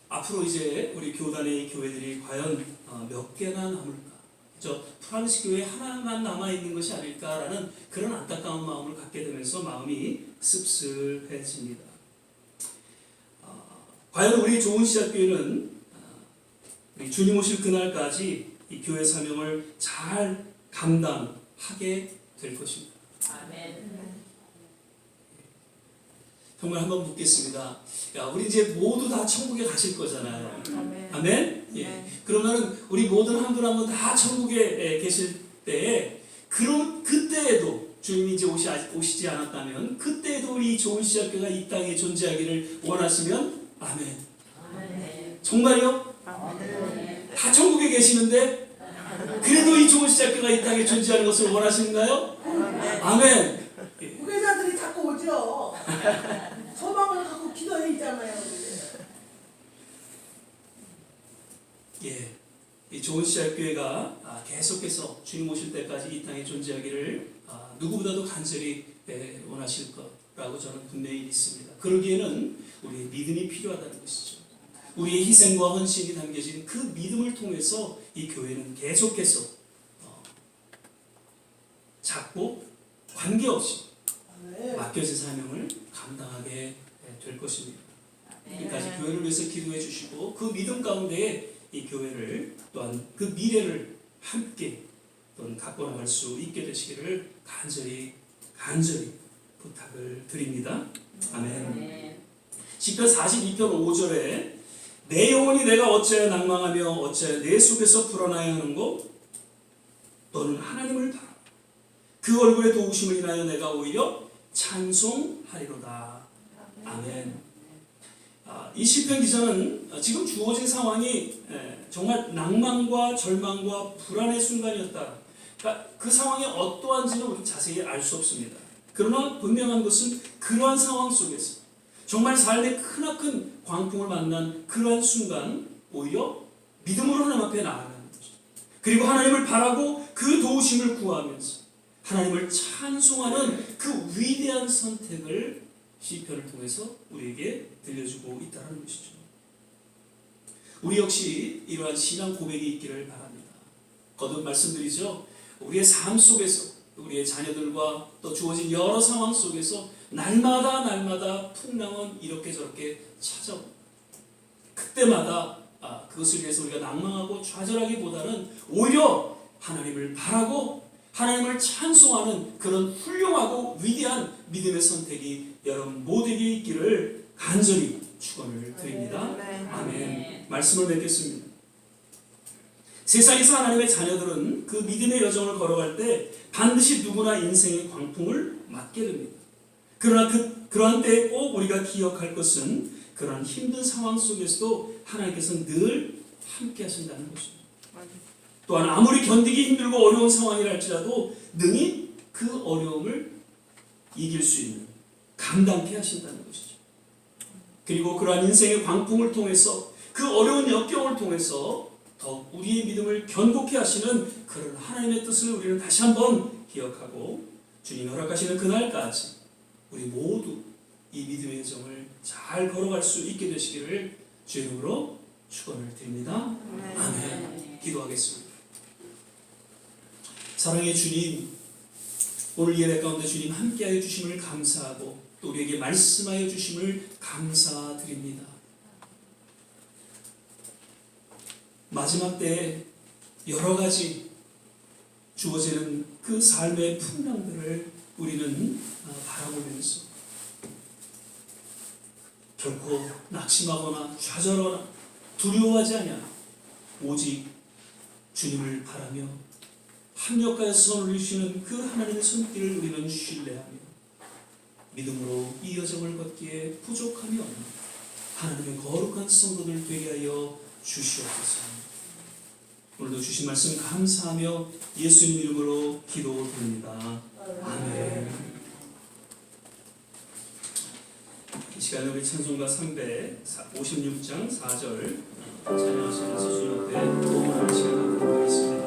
앞으로 이제 우리 교단의 교회들이 과연 몇 개나 남을까? 저 프랑스 교회 하나만 남아 있는 것이 아닐까라는 그런 안타까운 마음을 갖게 되면서 마음이 씁쓸해집니다. 과연 우리 좋은 씨앗교회는 우리 주님 오실 그날까지 이 교회 사명을 잘 감당하게 될 것입니다. 아멘. 정말 한번 묻겠습니다. 우리 이제 모두 다 천국에 가실 거잖아요. 아멘. 아멘? 예. 그러면은 우리 모든 한 분 한 분 다 천국에 계실 때에 그럼 그때에도 주님이 이제 오시지 않았다면 그때에도 우리 좋은 씨앗교회가 이 땅에 존재하기를 원하시면 아멘. 아멘. 정말요? 아멘. 다 천국에 계시는데 그래도 이 좋은 씨앗교회가 이 땅에 존재하는 것을 원하시는가요? 아멘. 목회자들이 자꾸 오죠. 소망을 갖고 기도해 있잖아요. 예, 이 좋은 씨앗교회가 계속해서 주님 오실 때까지 이 땅에 존재하기를 누구보다도 간절히 원하실 거라고 저는 분명히 믿습니다. 그러기에는 우리의 믿음이 필요하다는 것이죠. 우리의 희생과 헌신이 담겨진 그 믿음을 통해서 이 교회는 계속해서 작고 관계없이 맡겨진 사명을 감당하게 될 것입니다. 여기까지 교회를 위해서 기도해 주시고 그 믿음 가운데에 이 교회를 또한 그 미래를 함께 또한 갖고 나갈 수 있게 되시기를 간절히 부탁을 드립니다. 아멘. 시편 42편 5절에 내 영혼이 내가 어찌하여 낭망하며 어찌하여 내 속에서 불어나야 하는고 너는 하나님을 바라 그 얼굴의 도우심을 인하여 내가 오히려 찬송하리로다. 아멘. 이 시편 기자는 지금 주어진 상황이 정말 낭만과 절망과 불안의 순간이었다. 그러니까 그 상황이 어떠한지는 우리는 자세히 알 수 없습니다. 그러나 분명한 것은 그러한 상황 속에서 정말 삶의 크나큰 광풍을 만난 그러한 순간 오히려 믿음으로 하나님 앞에 나아가는 거죠. 그리고 하나님을 바라고 그 도우심을 구하면서 하나님을 찬송하는 그 위대한 선택을 시편을 통해서 우리에게 들려주고 있다는 것이죠. 우리 역시 이러한 신앙 고백이 있기를 바랍니다. 거듭 말씀드리죠. 우리의 삶 속에서 우리의 자녀들과 또 주어진 여러 상황 속에서 날마다 풍랑은 이렇게 저렇게 찾아옵니다. 그때마다 그것을 위해서 우리가 낭망하고 좌절하기보다는 오히려 하나님을 바라고 하나님을 찬송하는 그런 훌륭하고 위대한 믿음의 선택이 여러분 모두에게 있기를 간절히 축원을 드립니다. 아멘. 말씀을 맺겠습니다. 세상에서 하나님의 자녀들은 그 믿음의 여정을 걸어갈 때 반드시 누구나 인생의 광풍을 맞게 됩니다. 그러나 그러한 때에 꼭 우리가 기억할 것은 그러한 힘든 상황 속에서도 하나님께서는 늘 함께 하신다는 것입니다. 또한 아무리 견디기 힘들고 어려운 상황이라 할지라도 능히 그 어려움을 이길 수 있는 감당케 하신다는 것이죠. 그리고 그러한 인생의 광풍을 통해서 그 어려운 역경을 통해서 더욱 우리의 믿음을 견고케 하시는 그런 하나님의 뜻을 우리는 다시 한번 기억하고 주님이 허락하시는 그날까지 우리 모두 이 믿음의 여정을 잘 걸어갈 수 있게 되시기를 주의 이름으로 축원을 드립니다. 아멘. 기도하겠습니다. 사랑의 주님, 오늘 예배 가운데 주님 함께하여 주심을 감사하고 또 우리에게 말씀하여 주심을 감사드립니다. 마지막 때에 여러 가지 주어지는 그 삶의 풍랑들을 우리는 바라보면서 결코 낙심하거나 좌절하거나 두려워하지 아니하고 오직 주님을 바라며 합력하여 손을 올리시는 그 하나님의 손길을 우리는 신뢰하며 믿음으로 이 여정을 걷기에 부족함이 없는 하나님의 거룩한 성도들 되게 하여 주시옵소서. 오늘도 주신 말씀 감사하며 예수님 이름으로 기도드립니다. 아멘. 이 시간에 우리 찬송가 356장 4절 찬양하시면서 주님 앞에 도움을 시간 갖도록 하겠습니다.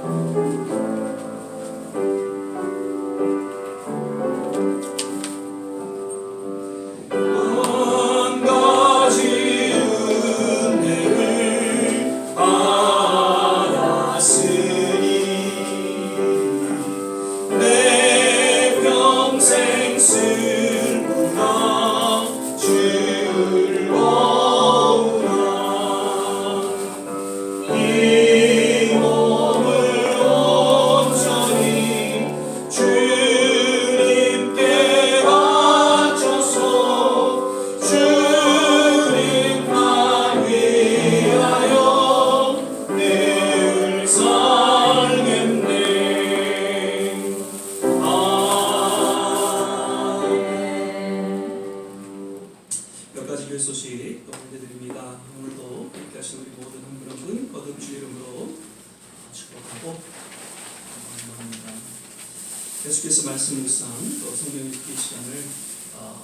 계속해서 말씀 묵상 또 성경 읽기 시간을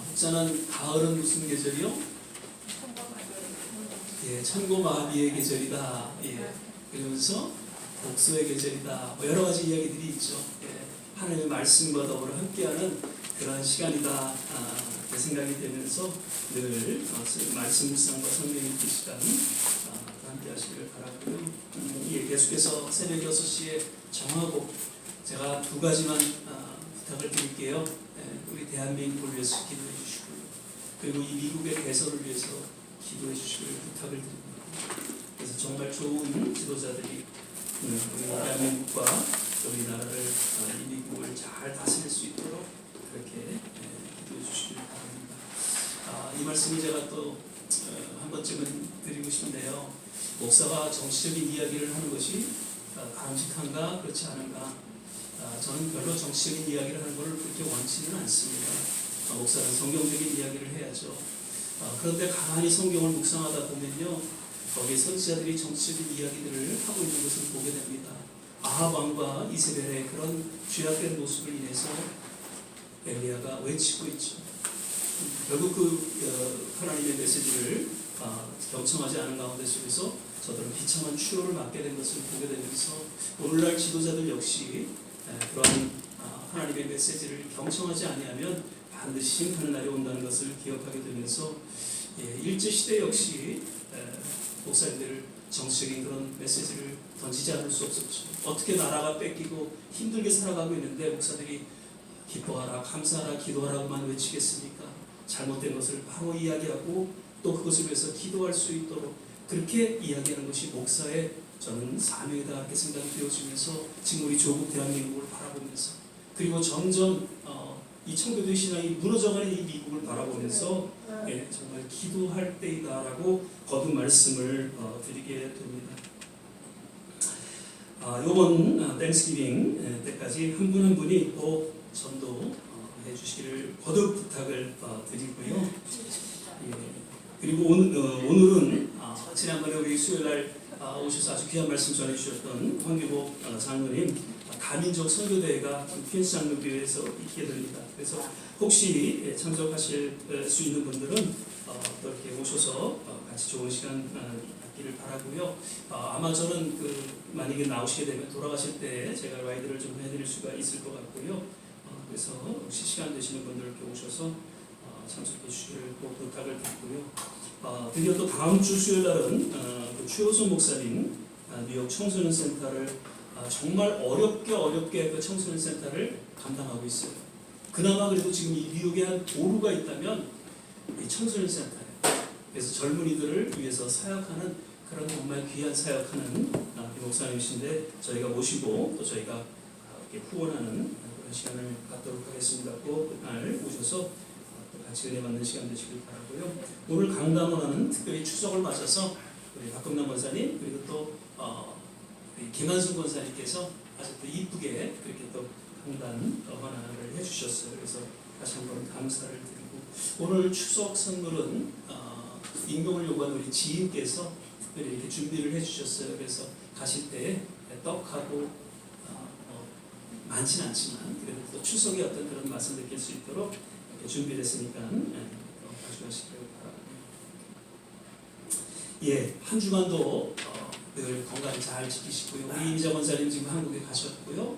혹자는 가을은 무슨 계절이요? 예, 천고마비의 계절이다. 예, 그러면서 복수의 계절이다. 뭐 여러 가지 이야기들이 있죠. 예, 하나님의 말씀과 더불어 함께하는 그런 시간이다. 그 생각이 되면서 늘 말씀 묵상과 성경 읽기 시간 함께 하시길 바라고요. 예, 계속해서 새벽 6시에 정하고 제가 두 가지만 부탁을 드릴게요. 우리 대한민국을 위해서 기도해 주시고요. 그리고 이 미국의 개선을 위해서 기도해 주시길 부탁을 드립니다. 그래서 정말 좋은 지도자들이 우리 대한민국과 우리나라를 이 미국을 잘 다스릴 수 있도록 그렇게 기도해 주시길 바랍니다. 이 말씀을 제가 또 한 번쯤은 드리고 싶은데요. 목사가 정치적인 이야기를 하는 것이 바람직한가 그렇지 않은가, 저는 별로 정치적인 이야기를 하는 것을 그렇게 원치는 않습니다. 목사는 성경적인 이야기를 해야죠. 그런데 가만히 성경을 묵상하다 보면요, 거기에 선지자들이 정치적인 이야기들을 하고 있는 것을 보게 됩니다. 아합 왕과 이세벨의 그런 죄악된 모습을 인해서 엘리야가 외치고 있죠. 결국 그 하나님의 메시지를 경청하지 않은 가운데 속에서 저들은 비참한 추요를 맞게 된 것을 보게 되면서 오늘날 지도자들 역시 그러한 하나님의 메시지를 경청하지 아니하면 반드시 심판의 날이 온다는 것을 기억하게 되면서 일제시대 역시 목사님들 정치적인 그런 메시지를 던지지 않을 수 없었죠. 어떻게 나라가 뺏기고 힘들게 살아가고 있는데 목사들이 기뻐하라, 감사하라, 기도하라고만 외치겠습니까? 잘못된 것을 바로 이야기하고 또 그것을 위해서 기도할 수 있도록 그렇게 이야기하는 것이 목사의 저는 사명이다 이렇게 생각이 되어지면서 지금 우리 조국 대한민국을 바라보면서 그리고 점점 이 청교도의 신앙이 무너져가는 이 미국을 바라보면서 정말 기도할 때이다라고 거듭 말씀을 드리게 됩니다. 이번 땡스기빙 때까지 한 분 한 분이 또 전도해 주시기를 거듭 부탁을 드리고요. 그리고 오늘은 지난번에 우리 수요일날 오셔서 아주 귀한 말씀 전해주셨던 황규복 장로님 다민족 선교대회가 퀸스장로교회에서 있게 됩니다. 그래서 혹시 참석하실 수 있는 분들은 또 이렇게 오셔서 같이 좋은 시간 갖기를 바라고요. 아마 저는 만약에 나오시게 되면 돌아가실 때 제가 라이드를 좀 해드릴 수가 있을 것 같고요. 그래서 혹시 시간 되시는 분들 이렇게 오셔서 참석해 주시기를 꼭 부탁을 드리고요. 드디어 또 다음 주 수요일 날은 최호선 목사님 뉴욕 청소년 센터를 정말 어렵게 그 청소년 센터를 감당하고 있어요. 그나마 그래도 지금 이 뉴욕에 한 도루가 있다면 이 청소년 센터예요. 그래서 젊은이들을 위해서 사역하는 그런 정말 귀한 사역하는 목사님이신데 저희가 모시고 또 저희가 이렇게 후원하는 그런 시간을 갖도록 하겠습니다. 꼭 그날 오셔서 또 같이 은혜 받는 시간 되시길 바라고요. 오늘 강담원하는 특별히 추석을 맞아서 우리 박금남 권사님 그리고 또 김한순 권사님께서 아주 또 이쁘게 그렇게 또 강단 헌화를 해주셨어요. 그래서 다시 한번 감사를 드리고 오늘 추석 선물은 임금을 요구한 우리 지인께서 특별히 이렇게 준비를 해주셨어요. 그래서 가실 때 떡하고 많지는 않지만 그래도 또 추석의 어떤 그런 맛을 느낄 수 있도록 이렇게 준비를 했으니까 가져가시길 바랍니다. 한 주간도 늘 건강 잘 지키시고요. 우리 이미자 권사님 지금 한국에 가셨고요.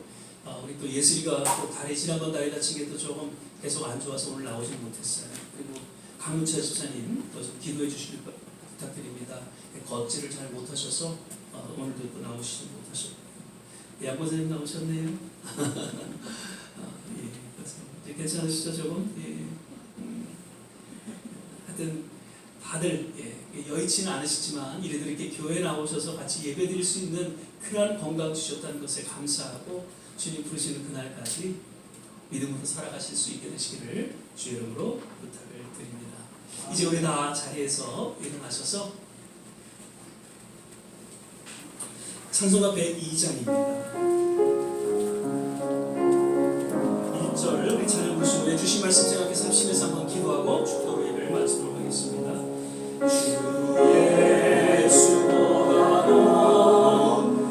우리 또 예슬이가 또 다리 지난번 다리 다친 게 또 조금 계속 안 좋아서 오늘 나오지 못했어요. 그리고 강문철 집사님 또 좀 기도해 주시길 부탁드립니다. 걷지를 잘 못하셔서 오늘도 또 나오시지 못하셨고요. 양 권사님 나오셨네요. 이제 괜찮으시죠 조금? 하여튼 다들 여의치는 않으시지만 이래도 이렇게 교회 나오셔서 같이 예배드릴 수 있는 그런 건강 주셨다는 것에 감사하고 주님 부르시는 그날까지 믿음으로 살아가실 수 있게 되시기를 주의 이름으로 부탁을 드립니다. 이제 우리 다 자리에서 일어나셔서 찬송가 102장입니다. 1절 우리 찬양 부르시고 왜 주신 말씀 생각해서 합심해서 한번 기도하고 축도로 예배를 마치도록 하겠습니다. 주 예수보다도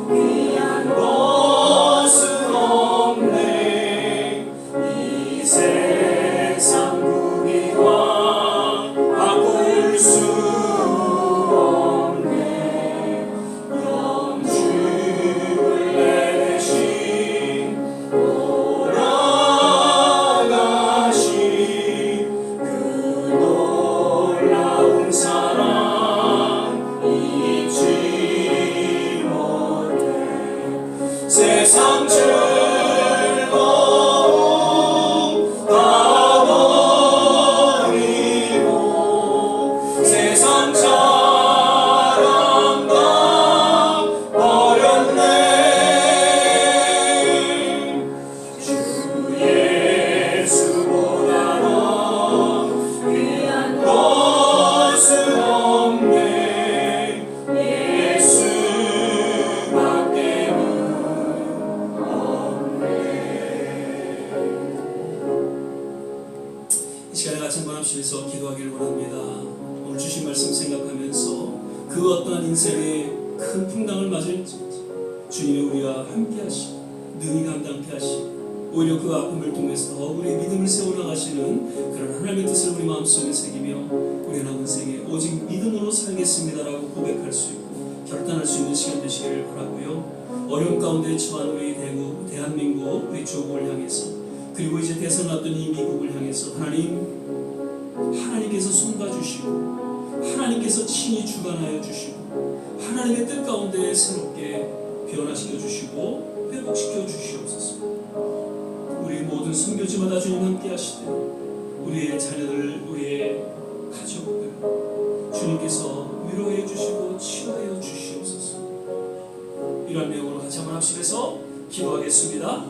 귀한 것은 없네. 이 세상 부귀와 바꿀 수 없네. 영주를 내신 돌아가신 그 놀라운 사랑 잊지 못해. 세상 즐거움 다 버리고 세상 자랑 다 버렸네. 주 예수보다는 귀한 것은 없네. 예수밖에는 이 시간에 같이 한번 합심해서 기도하기를 원합니다. 오늘 주신 말씀 생각하면서 그 어떠한 인생의 큰 풍랑을 맞을지 주님이 우리와 함께 하시고 능히 감당케 하시고 오히려 그 아픔을 통해서 더욱 우리의 믿음을 세워나가시는 그런 하나님의 뜻을 우리 마음속에 새기며 우리 남은 생에 오직 믿음으로 살겠습니다라고 고백할 수 있고 결단할 수 있는 시간 되시기를 바라고요. 어려움 가운데 처한 우리 대한민국 우리 조국을 향해서 그리고 이제 대선 앞둔 이 미국을 향해서 하나님께서 손봐주시고 하나님께서 친히 주관하여 주시고 하나님의 뜻 가운데 새롭게 변화시켜 주시고 회복시켜 주시옵소서. 우리 모든 선교지마다 주님 함께 하시되 우리의 자녀들 우리의 가족들 주님께서 위로해 주시고 치유하여 주시옵소서. 이런 내용으로 같이 한번 합심해서 기도하겠습니다.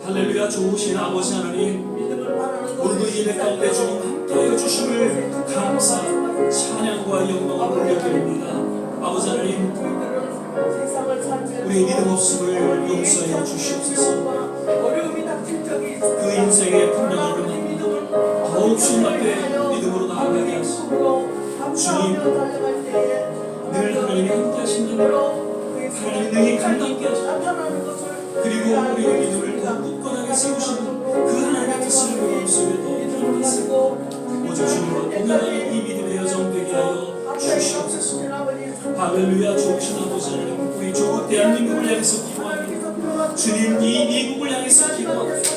할렐루야. 좋으신 아버지 하나님, 오늘도 예배 가운데 주님 함께하여 주심을 감사 찬양과 영광을 올려드립니다. 아버지 하나님, 우리의 믿음 없음을 용서하여 주시옵소서. 그 인생의 풍랑을 더욱 주님 앞에 믿음으로 나아가게 하시고 주님 늘 하나님이 함께 하신다면 하나님이 능히 감당케 하시고 그리고 우리의 믿음을 더 굳건하게 세우시는 그 하나님의 뜻을 우리 마음속에 더 담겠습니다. 오직 주님과 동행하는 이 믿음의 여정 되게 하여 주시옵소서. 할렐루야. 좋으신 아버지 하나님, 우리 주 대한민국을 향해서 기도합니다. 주님, 이 미국을 향해서 기도합니다.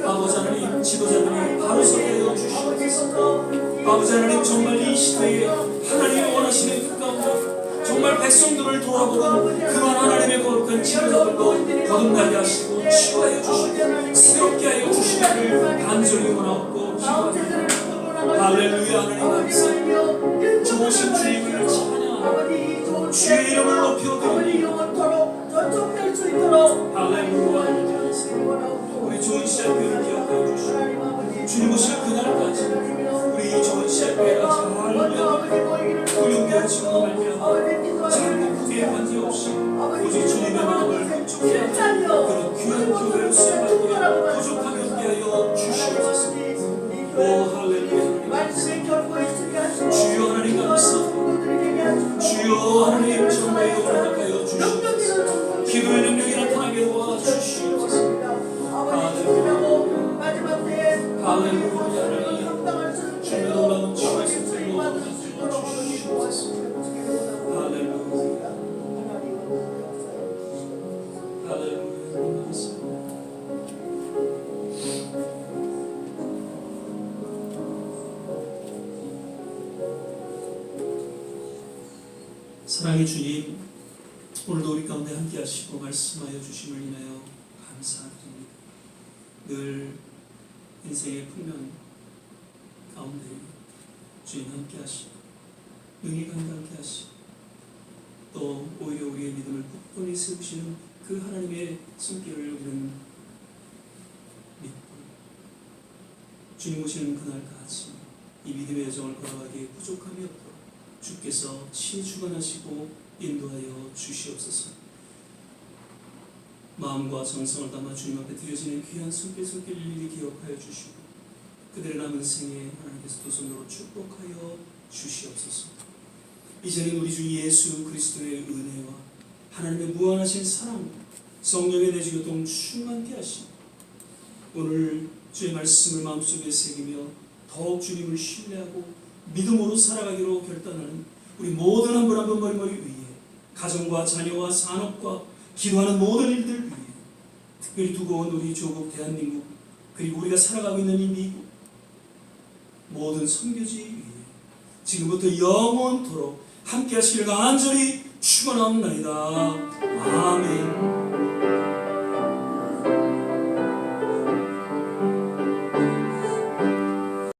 아버지 하나님, 지도자들이 바로 서게 하여 주시옵소서. 아버지 하나님, 정말 이 시대에 하나님이 원하시는 그 가운데 정말 백성들을 돌아보는 그런 하나님의 거룩한 지도자들도 거듭나게 하시고 치유하여 주시고 새롭게 하여 주시기를 간절히 원하옵고 기도합니다. 할렐루야. 하나님 감사합니다. 좋으신 주님을 찬양합니다. 주의 이름을 높여드립니다. 할렐루야. 우리 좋은 시작교회를 기억하여 주시고 주님 오실 그날까지 우리 좋은 시작교회가 잘 훈련되어지고 말미암아 전국에 관계없이 오직 주님의 마음을 흡족해 하는 그런 귀한 교회로 쓰임받고 부족함이 없게 하여 주시옵소서. 오 할렐루야. 주여 하나님 감사합니다. 주여 하나님 정말 허락하여 주시옵소서. 기도의 능력이 나타나게 도와주시옵소서. 할렐루야. 하나님 주의 놀라운 치유의 손길로 주시옵소서. 할렐루야. 할렐루야. 감사합니다. 사랑의 주님, 오늘도 우리 가운데 함께 하시고 말씀하여 주심을 인하여 감사드립니다. 늘 인생의 풍랑 가운데 주님 함께 하시고 능히 감당케 하시고 또 오히려 우리의 믿음을 굳건히 세우시는 그 하나님의 손길을 우리는 믿고 주님 오시는 그날까지 이 믿음의 여정을 걸어가기에 부족함이 없도록 주께서 친히 주관하시고 인도하여 주시옵소서. 마음과 정성을 담아 주님 앞에 드려지는 귀한 손길 일일이 기억하여 주시고 그들의 남은 생에 하나님께서 두 손으로 축복하여 주시옵소서. 이제는 우리 주 예수 그리스도의 은혜와 하나님의 무한하신 사랑, 성령의 내주교통 충만케 하시고 오늘 주의 말씀을 마음속에 새기며 더욱 주님을 신뢰하고 믿음으로 살아가기로 결단하는 우리 모든 한 분 한 분 머리머리 위에 가정과 자녀와 산업과 기도하는 모든 일들 위에 특별히 두고 온 우리 조국 대한민국 그리고 우리가 살아가고 있는 이 미국 모든 선교지 위에 지금부터 영원토록 함께 하시기를 간절히 축원합니다. 아멘.